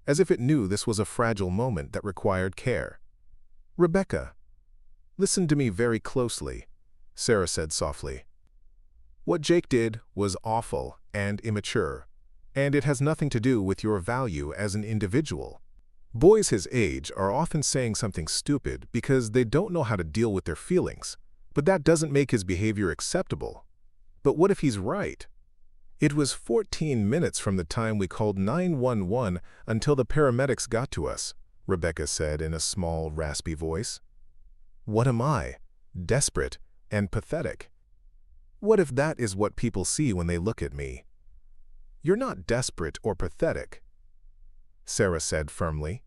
as if it knew this was a fragile moment that required care. "Rebecca, listen to me very closely," Sarah said softly. "What Jake did was awful and immature, and it has nothing to do with your value as an individual. Boys his age are often saying something stupid because they don't know how to deal with their feelings, but that doesn't make his behavior acceptable. But what if he's right? It was 14 minutes from the time we called 911 until the paramedics got to us," Rebecca said in a small, raspy voice. "What am I? Desperate and pathetic? What if that is what people see when they look at me?" "You're not desperate or pathetic," Sarah said firmly.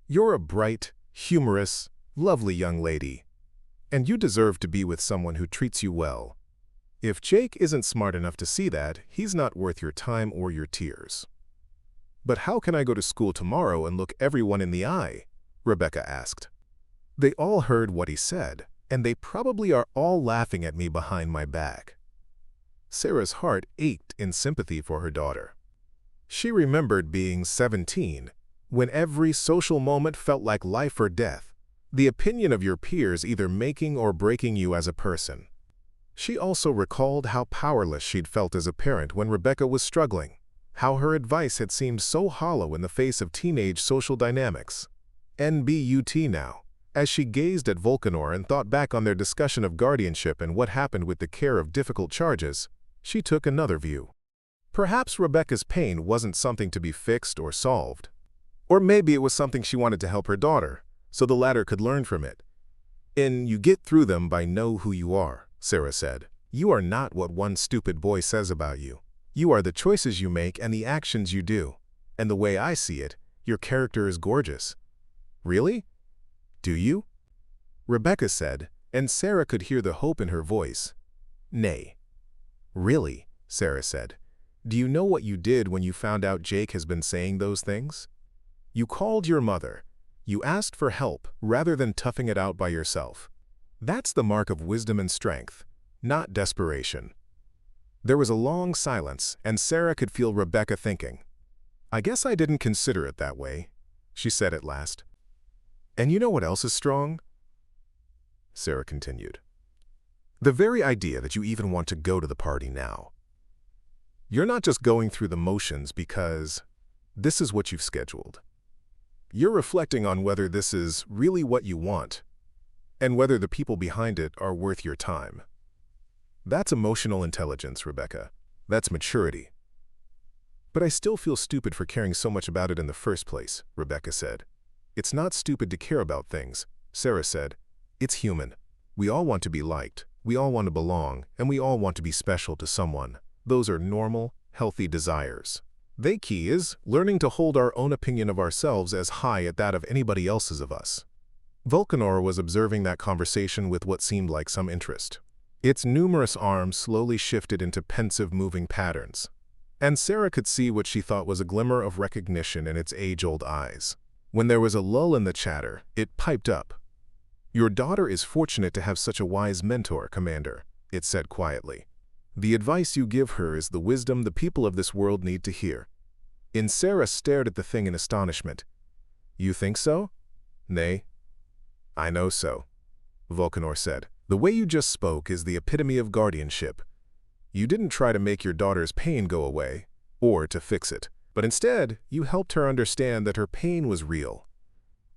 "You're a bright, humorous, lovely young lady, and you deserve to be with someone who treats you well. If Jake isn't smart enough to see that, he's not worth your time or your tears." "But how can I go to school tomorrow and look everyone in the eye?" Rebecca asked. "They all heard what he said, and they probably are all laughing at me behind my back." Sarah's heart ached in sympathy for her daughter. She remembered being 17, when every social moment felt like life or death, the opinion of your peers either making or breaking you as a person. She also recalled how powerless she'd felt as a parent when Rebecca was struggling, how her advice had seemed so hollow in the face of teenage social dynamics. NBUT now, as she gazed at Vulcanor and thought back on their discussion of guardianship and what happened with the care of difficult charges, she took another view. Perhaps Rebecca's pain wasn't something to be fixed or solved. Or maybe it was something she wanted to help her daughter, so the latter could learn from it. "You get through them by know who you are," Sarah said. "You are not what one stupid boy says about you. You are the choices you make and the actions you do. And the way I see it, your character is gorgeous." "Really? Do you?" Rebecca said, and Sarah could hear the hope in her voice. "Nay." "Really?" Sarah said. "Do you know what you did when you found out Jake has been saying those things? You called your mother. You asked for help rather than toughing it out by yourself. That's the mark of wisdom and strength, not desperation." There was a long silence, and Sarah could feel Rebecca thinking. "I guess I didn't consider it that way," she said at last. "And you know what else is strong?" Sarah continued. "The very idea that you even want to go to the party now. You're not just going through the motions because this is what you've scheduled. You're reflecting on whether this is really what you want, and whether the people behind it are worth your time. That's emotional intelligence, Rebecca. That's maturity." "But I still feel stupid for caring so much about it in the first place," Rebecca said. "It's not stupid to care about things," Sarah said. "It's human. We all want to be liked, we all want to belong, and we all want to be special to someone. Those are normal, healthy desires. The key is learning to hold our own opinion of ourselves as high as that of anybody else's of us." Vulcanor was observing that conversation with what seemed like some interest. Its numerous arms slowly shifted into pensive moving patterns, and Sarah could see what she thought was a glimmer of recognition in its age-old eyes. When there was a lull in the chatter, it piped up. "Your daughter is fortunate to have such a wise mentor, Commander," it said quietly. "The advice you give her is the wisdom the people of this world need to hear." And Sarah stared at the thing in astonishment. "You think so?" "Nay, I know so," Vulcanor said. "The way you just spoke is the epitome of guardianship. You didn't try to make your daughter's pain go away, or to fix it, but instead you helped her understand that her pain was real,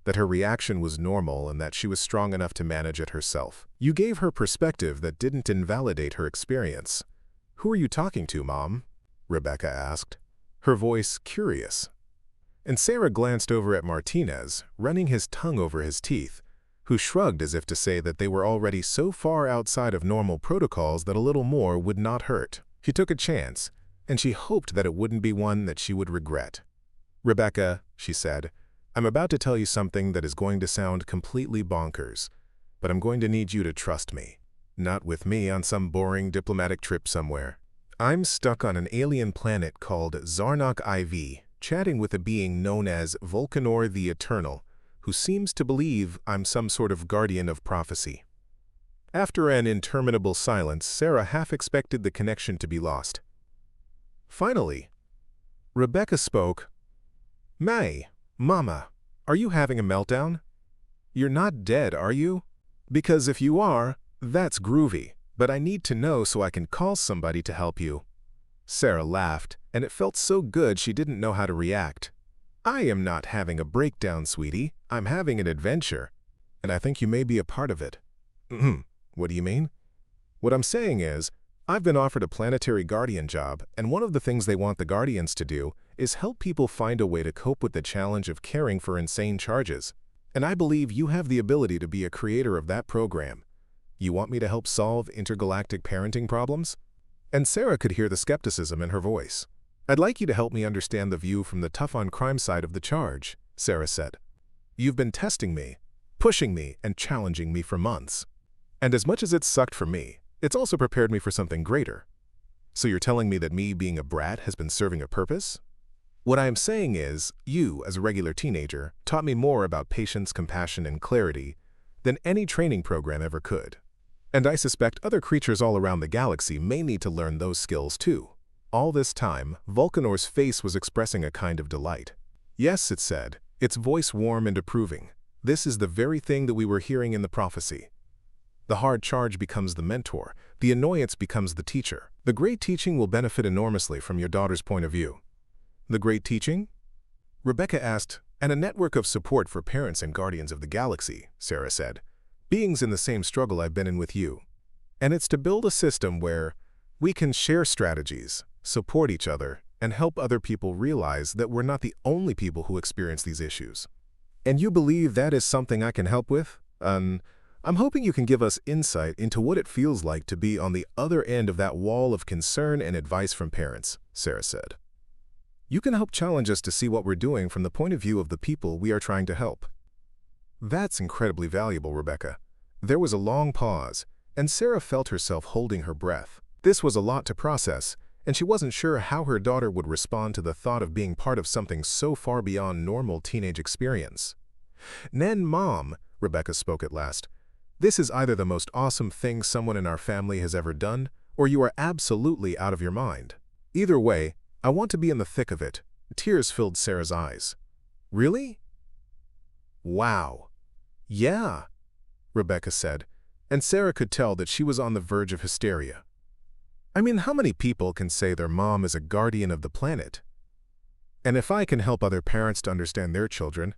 that her reaction was normal, and that she was strong enough to manage it herself. You gave her perspective that didn't invalidate her experience." "Who are you talking to, Mom?" Rebecca asked, her voice curious. And Sarah glanced over at Martinez, running his tongue over his teeth, who shrugged as if to say that they were already so far outside of normal protocols that a little more would not hurt. She took a chance, and she hoped that it wouldn't be one that she would regret. "Rebecca," she said, "I'm about to tell you something that is going to sound completely bonkers, but I'm going to need you to trust me. Not with me on some boring diplomatic trip somewhere. I'm stuck on an alien planet called Zarnok IV, chatting with a being known as Vulcanor the Eternal, who seems to believe I'm some sort of guardian of prophecy. After an interminable silence, Sarah half expected the connection to be lost. Finally, Rebecca spoke. "May, Mama, are you having a meltdown? You're not dead, are you? Because if you are, that's groovy, but I need to know so I can call somebody to help you." Sarah laughed, and it felt so good she didn't know how to react. "I am not having a breakdown, sweetie. I'm having an adventure, and I think you may be a part of it." What do you mean? What I'm saying is, I've been offered a planetary guardian job, and one of the things they want the guardians to do is help people find a way to cope with the challenge of caring for insane charges. And I believe you have the ability to be a creator of that program. You want me to help solve intergalactic parenting problems? And Sarah could hear the skepticism in her voice. "I'd like you to help me understand the view from the tough-on-crime side of the charge," Sarah said. "You've been testing me, pushing me, and challenging me for months. And as much as it's sucked for me, it's also prepared me for something greater. So you're telling me that me being a brat has been serving a purpose? What I am saying is, you, as a regular teenager, taught me more about patience, compassion, and clarity than any training program ever could. And I suspect other creatures all around the galaxy may need to learn those skills too." All this time, Vulcanor's face was expressing a kind of delight. "Yes," it said, its voice warm and approving. "This is the very thing that we were hearing in the prophecy. The hard charge becomes the mentor, the annoyance becomes the teacher. The great teaching will benefit enormously from your daughter's point of view." "The great teaching?" Rebecca asked. "And a network of support for parents and guardians of the galaxy," Sarah said. "Beings in the same struggle I've been in with you. And it's to build a system where we can share strategies, support each other, and help other people realize that we're not the only people who experience these issues." "And you believe that is something I can help with? I'm hoping you can give us insight into what it feels like to be on the other end of that wall of concern and advice from parents," Sarah said. "You can help challenge us to see what we're doing from the point of view of the people we are trying to help." "That's incredibly valuable, Rebecca." There was a long pause, and Sarah felt herself holding her breath. This was a lot to process, and she wasn't sure how her daughter would respond to the thought of being part of something so far beyond normal teenage experience. "Nen, Mom," Rebecca spoke at last, "this is either the most awesome thing someone in our family has ever done, or you are absolutely out of your mind. Either way, I want to be in the thick of it." Tears filled Sarah's eyes. "Really?" "Wow. Yeah," Rebecca said, and Sarah could tell that she was on the verge of hysteria. "I mean, how many people can say their mom is a guardian of the planet? And if I can help other parents to understand their children,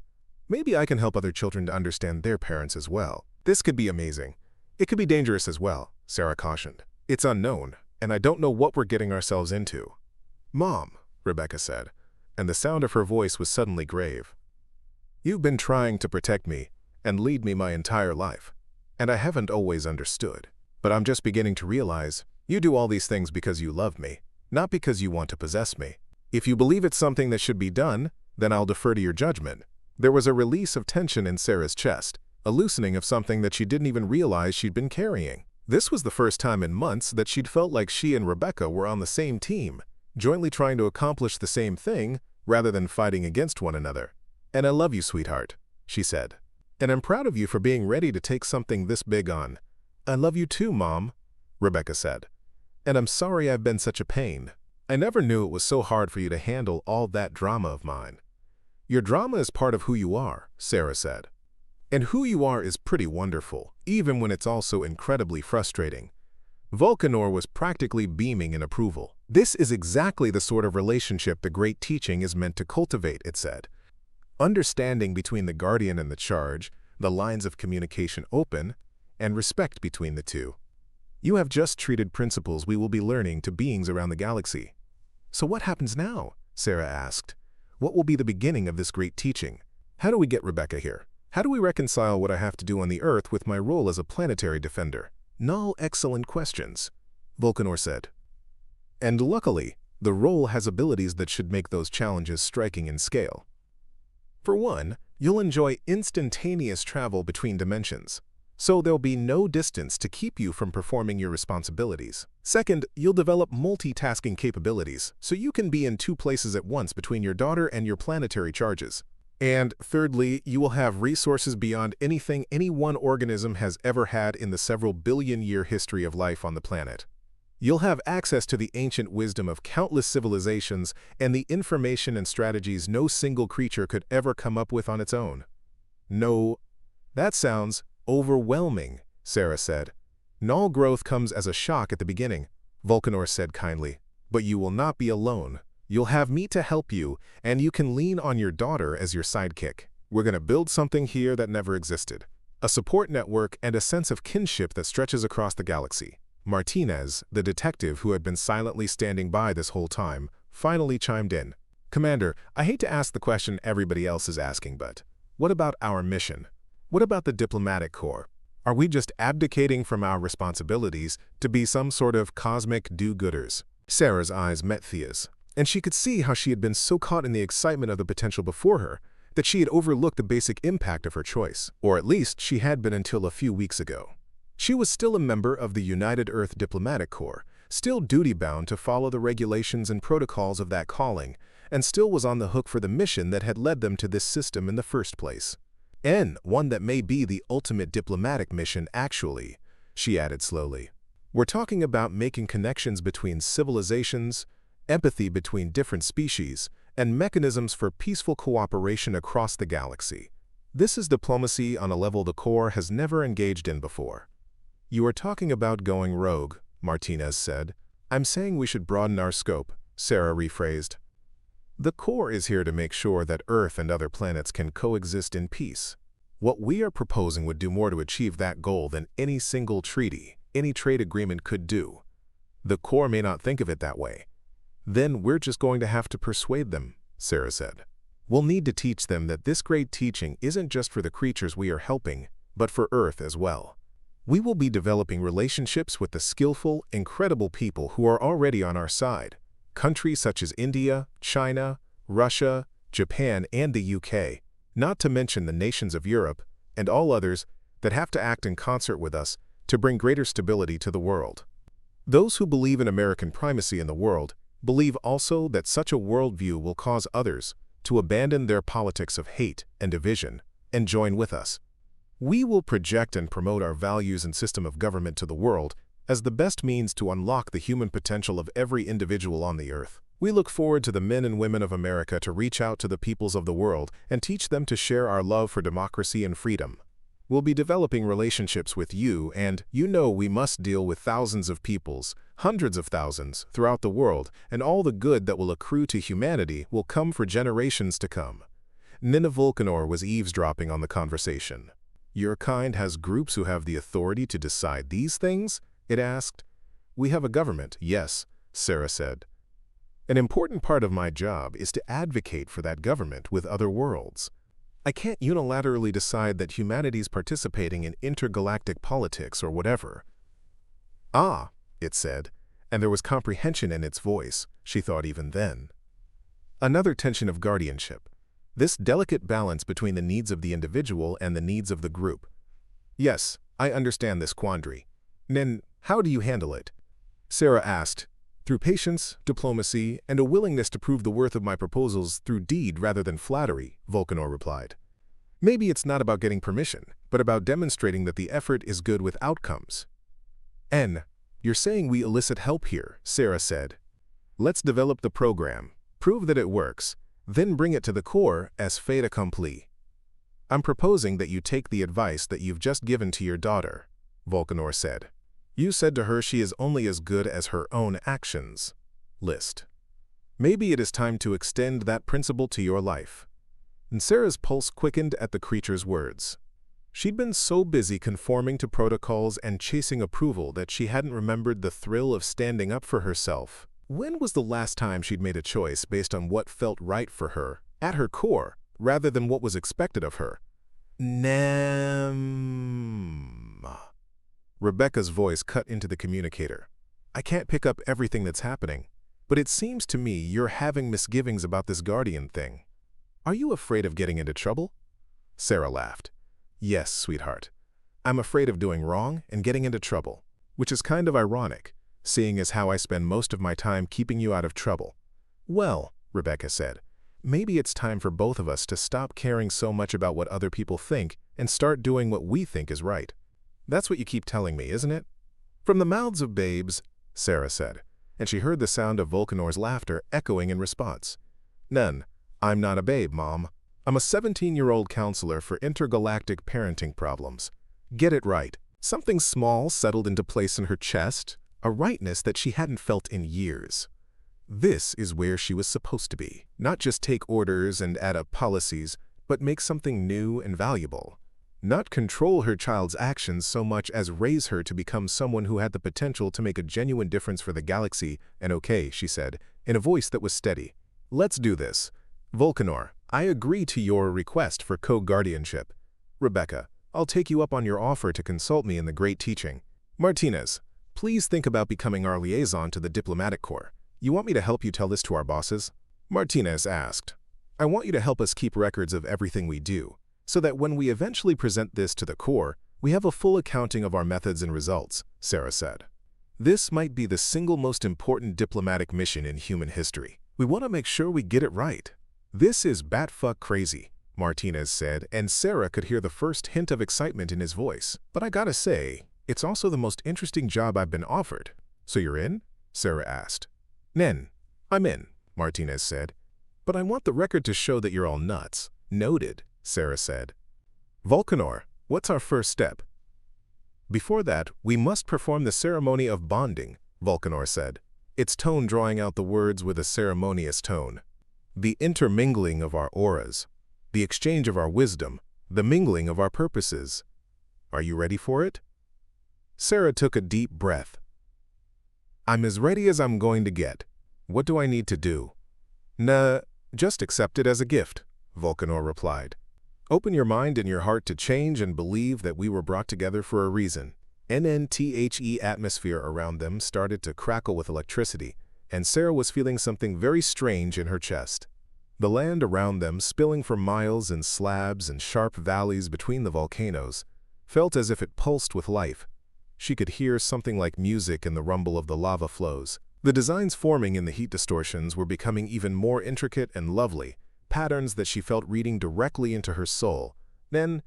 maybe I can help other children to understand their parents as well. This could be amazing. It could be dangerous as well," Sarah cautioned. "It's unknown, and I don't know what we're getting ourselves into." "Mom," Rebecca said, and the sound of her voice was suddenly grave. "You've been trying to protect me and lead me my entire life, and I haven't always understood. But I'm just beginning to realize you do all these things because you love me, not because you want to possess me. If you believe it's something that should be done, then I'll defer to your judgment." There was a release of tension in Sarah's chest, a loosening of something that she didn't even realize she'd been carrying. This was the first time in months that she'd felt like she and Rebecca were on the same team, jointly trying to accomplish the same thing rather than fighting against one another. "And I love you, sweetheart," she said. "And I'm proud of you for being ready to take something this big on." "I love you too, Mom," Rebecca said. "And I'm sorry I've been such a pain. I never knew it was so hard for you to handle all that drama of mine." "Your drama is part of who you are," Sarah said. "And who you are is pretty wonderful, even when it's also incredibly frustrating." Vulcanor was practically beaming in approval. "This is exactly the sort of relationship the great teaching is meant to cultivate," it said. "Understanding between the guardian and the charge, the lines of communication open, and respect between the two. You have just treated principles we will be learning to beings around the galaxy." "So what happens now?" Sarah asked. "What will be the beginning of this great teaching? How do we get Rebecca here? How do we reconcile what I have to do on the Earth with my role as a planetary defender?" "Null excellent questions," Vulcanor said. "And luckily, the role has abilities that should make those challenges striking in scale. For one, you'll enjoy instantaneous travel between dimensions, so there'll be no distance to keep you from performing your responsibilities. Second, you'll develop multitasking capabilities, so you can be in two places at once between your daughter and your planetary charges. And thirdly, you will have resources beyond anything any one organism has ever had in the several billion-year history of life on the planet. You'll have access to the ancient wisdom of countless civilizations and the information and strategies no single creature could ever come up with on its own. No, that sounds overwhelming, Sarah said. Null growth comes as a shock at the beginning, Vulcanor said kindly. But you will not be alone. You'll have me to help you, and you can lean on your daughter as your sidekick. We're going to build something here that never existed. A support network and a sense of kinship that stretches across the galaxy. Martinez, the detective who had been silently standing by this whole time, finally chimed in. Commander, I hate to ask the question everybody else is asking, but what about our mission? What about the diplomatic corps? Are we just abdicating from our responsibilities to be some sort of cosmic do-gooders? Sarah's eyes met Thea's, and she could see how she had been so caught in the excitement of the potential before her that she had overlooked the basic impact of her choice, or at least she had been until a few weeks ago. She was still a member of the United Earth Diplomatic Corps, still duty-bound to follow the regulations and protocols of that calling, and still was on the hook for the mission that had led them to this system in the first place. And one that may be the ultimate diplomatic mission actually, she added slowly. We're talking about making connections between civilizations, empathy between different species, and mechanisms for peaceful cooperation across the galaxy. This is diplomacy on a level the Corps has never engaged in before. You are talking about going rogue, Martinez said. I'm saying we should broaden our scope, Sarah rephrased. The Corps is here to make sure that Earth and other planets can coexist in peace. What we are proposing would do more to achieve that goal than any single treaty, any trade agreement could do. The Corps may not think of it that way. Then we're just going to have to persuade them, Sarah said. We'll need to teach them that this great teaching isn't just for the creatures we are helping, but for Earth as well. We will be developing relationships with the skillful, incredible people who are already on our side. Countries such as India, China, Russia, Japan, and the UK, not to mention the nations of Europe and all others that have to act in concert with us to bring greater stability to the world. Those who believe in American primacy in the world believe also that such a worldview will cause others to abandon their politics of hate and division and join with us. We will project and promote our values and system of government to the world as the best means to unlock the human potential of every individual on the earth. We look forward to the men and women of America to reach out to the peoples of the world and teach them to share our love for democracy and freedom. We'll be developing relationships with you, and you know we must deal with thousands of peoples, hundreds of thousands, throughout the world, and all the good that will accrue to humanity will come for generations to come. Nina Vulcanor was eavesdropping on the conversation. Your kind has groups who have the authority to decide these things? It asked. We have a government, yes, Sarah said. An important part of my job is to advocate for that government with other worlds. I can't unilaterally decide that humanity's participating in intergalactic politics or whatever. Ah, it said, and there was comprehension in its voice, she thought even then. Another tension of guardianship. This delicate balance between the needs of the individual and the needs of the group. Yes, I understand this quandary. Then, how do you handle it? Sarah asked. Through patience, diplomacy, and a willingness to prove the worth of my proposals through deed rather than flattery, Vulcanor replied. Maybe it's not about getting permission, but about demonstrating that the effort is good with outcomes. You're saying we elicit help here, Sarah said. Let's develop the program, prove that it works, then bring it to the Corps as fait accompli. I'm proposing that you take the advice that you've just given to your daughter, Vulcanor said. You said to her she is only as good as her own actions. List. Maybe it is time to extend that principle to your life. And Sarah's pulse quickened at the creature's words. She'd been so busy conforming to protocols and chasing approval that she hadn't remembered the thrill of standing up for herself. When was the last time she'd made a choice based on what felt right for her, at her core, rather than what was expected of her? Rebecca's voice cut into the communicator. I can't pick up everything that's happening, but it seems to me you're having misgivings about this guardian thing. Are you afraid of getting into trouble? Sarah laughed. Yes, sweetheart. I'm afraid of doing wrong and getting into trouble, which is kind of ironic, seeing as how I spend most of my time keeping you out of trouble. Well, Rebecca said, maybe it's time for both of us to stop caring so much about what other people think and start doing what we think is right. That's what you keep telling me, isn't it? From the mouths of babes, Sarah said, and she heard the sound of Volcanor's laughter echoing in response. None. I'm not a babe, Mom. I'm a 17-year-old counselor for intergalactic parenting problems. Get it right. Something small settled into place in her chest, a rightness that she hadn't felt in years. This is where she was supposed to be. Not just take orders and add up policies, but make something new and valuable. Not control her child's actions so much as raise her to become someone who had the potential to make a genuine difference for the galaxy. And okay, she said, in a voice that was steady. Let's do this. Volcanor, I agree to your request for co-guardianship. Rebecca, I'll take you up on your offer to consult me in the great teaching. Martinez, please think about becoming our liaison to the diplomatic corps. You want me to help you tell this to our bosses? Martinez asked. I want you to help us keep records of everything we do, so that when we eventually present this to the Corps, we have a full accounting of our methods and results, Sarah said. This might be the single most important diplomatic mission in human history. We want to make sure we get it right. This is bat-fuck crazy, Martinez said, and Sarah could hear the first hint of excitement in his voice. But I gotta say, it's also the most interesting job I've been offered. So you're in? Sarah asked. Nen, I'm in, Martinez said. But I want the record to show that you're all nuts. Noted, Sarah said. Volcanor, what's our first step? Before that, we must perform the ceremony of bonding, Volcanor said, its tone drawing out the words with a ceremonious tone. The intermingling of our auras, the exchange of our wisdom, the mingling of our purposes. Are you ready for it? Sarah took a deep breath. I'm as ready as I'm going to get. What do I need to do? Nah, just accept it as a gift, Volcanor replied. Open your mind and your heart to change and believe that we were brought together for a reason. NNTHE atmosphere around them started to crackle with electricity, and Sarah was feeling something very strange in her chest. The land around them, spilling for miles in slabs and sharp valleys between the volcanoes, felt as if it pulsed with life. She could hear something like music in the rumble of the lava flows. The designs forming in the heat distortions were becoming even more intricate and lovely, patterns that she felt reading directly into her soul. Then,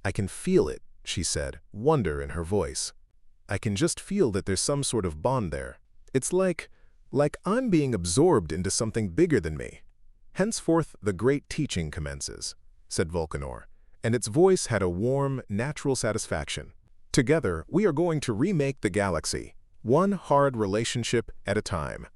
I can feel it, she said, wonder in her voice. I can just feel that there's some sort of bond there. It's like I'm being absorbed into something bigger than me. Henceforth, the great teaching commences, said Volcanor, and its voice had a warm, natural satisfaction. Together, we are going to remake the galaxy, one hard relationship at a time.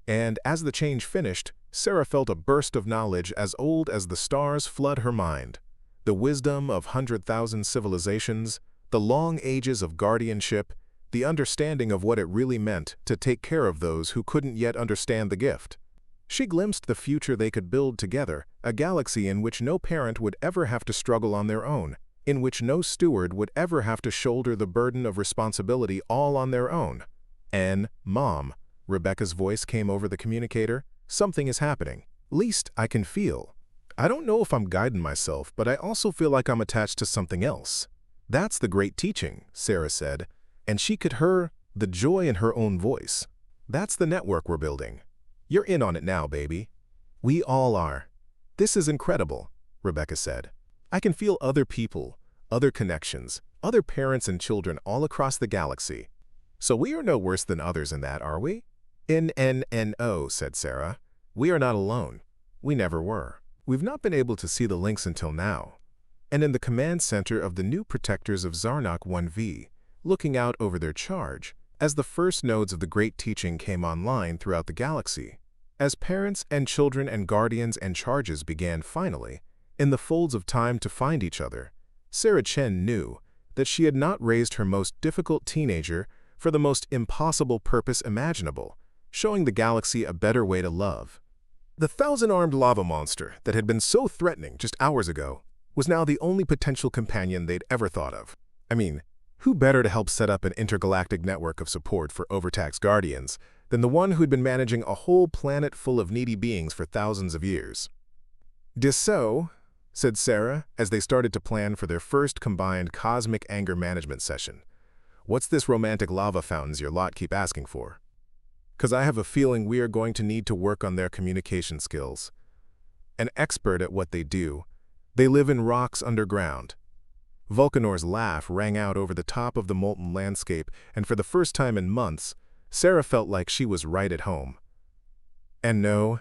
And as the change finished, Sarah felt a burst of knowledge as old as the stars flood her mind. The wisdom of 100,000 civilizations, the long ages of guardianship, the understanding of what it really meant to take care of those who couldn't yet understand the gift. She glimpsed the future they could build together, a galaxy in which no parent would ever have to struggle on their own, in which no steward would ever have to shoulder the burden of responsibility all on their own. And, Mom, Rebecca's voice came over the communicator, something is happening. Least I can feel. I don't know if I'm guiding myself, but I also feel like I'm attached to something else. That's the great teaching, Sarah said, and she could hear the joy in her own voice. That's the network we're building. You're in on it now, baby. We all are. This is incredible, Rebecca said. I can feel other people, other connections, other parents and children all across the galaxy. So we are no worse than others in that, are we? NNNO, said Sarah. We are not alone. We never were. We've not been able to see the links until now. And in the command center of the new protectors of Zarnok 1V, looking out over their charge, as the first nodes of the great teaching came online throughout the galaxy, as parents and children and guardians and charges began finally, in the folds of time to find each other, Zara Chen knew that she had not raised her most difficult teenager for the most impossible purpose imaginable, showing the galaxy a better way to love. The thousand-armed lava monster that had been so threatening just hours ago was now the only potential companion they'd ever thought of. I mean, who better to help set up an intergalactic network of support for overtaxed guardians than the one who'd been managing a whole planet full of needy beings for thousands of years? "So," said Sarah as they started to plan for their first combined cosmic anger management session. "What's this romantic lava fountains your lot keep asking for? 'Cause I have a feeling we are going to need to work on their communication skills." an expert at what they do. They live in rocks underground. Vulcanor's laugh rang out over the top of the molten landscape, and for the first time in months, Sarah felt like she was right at home. And no,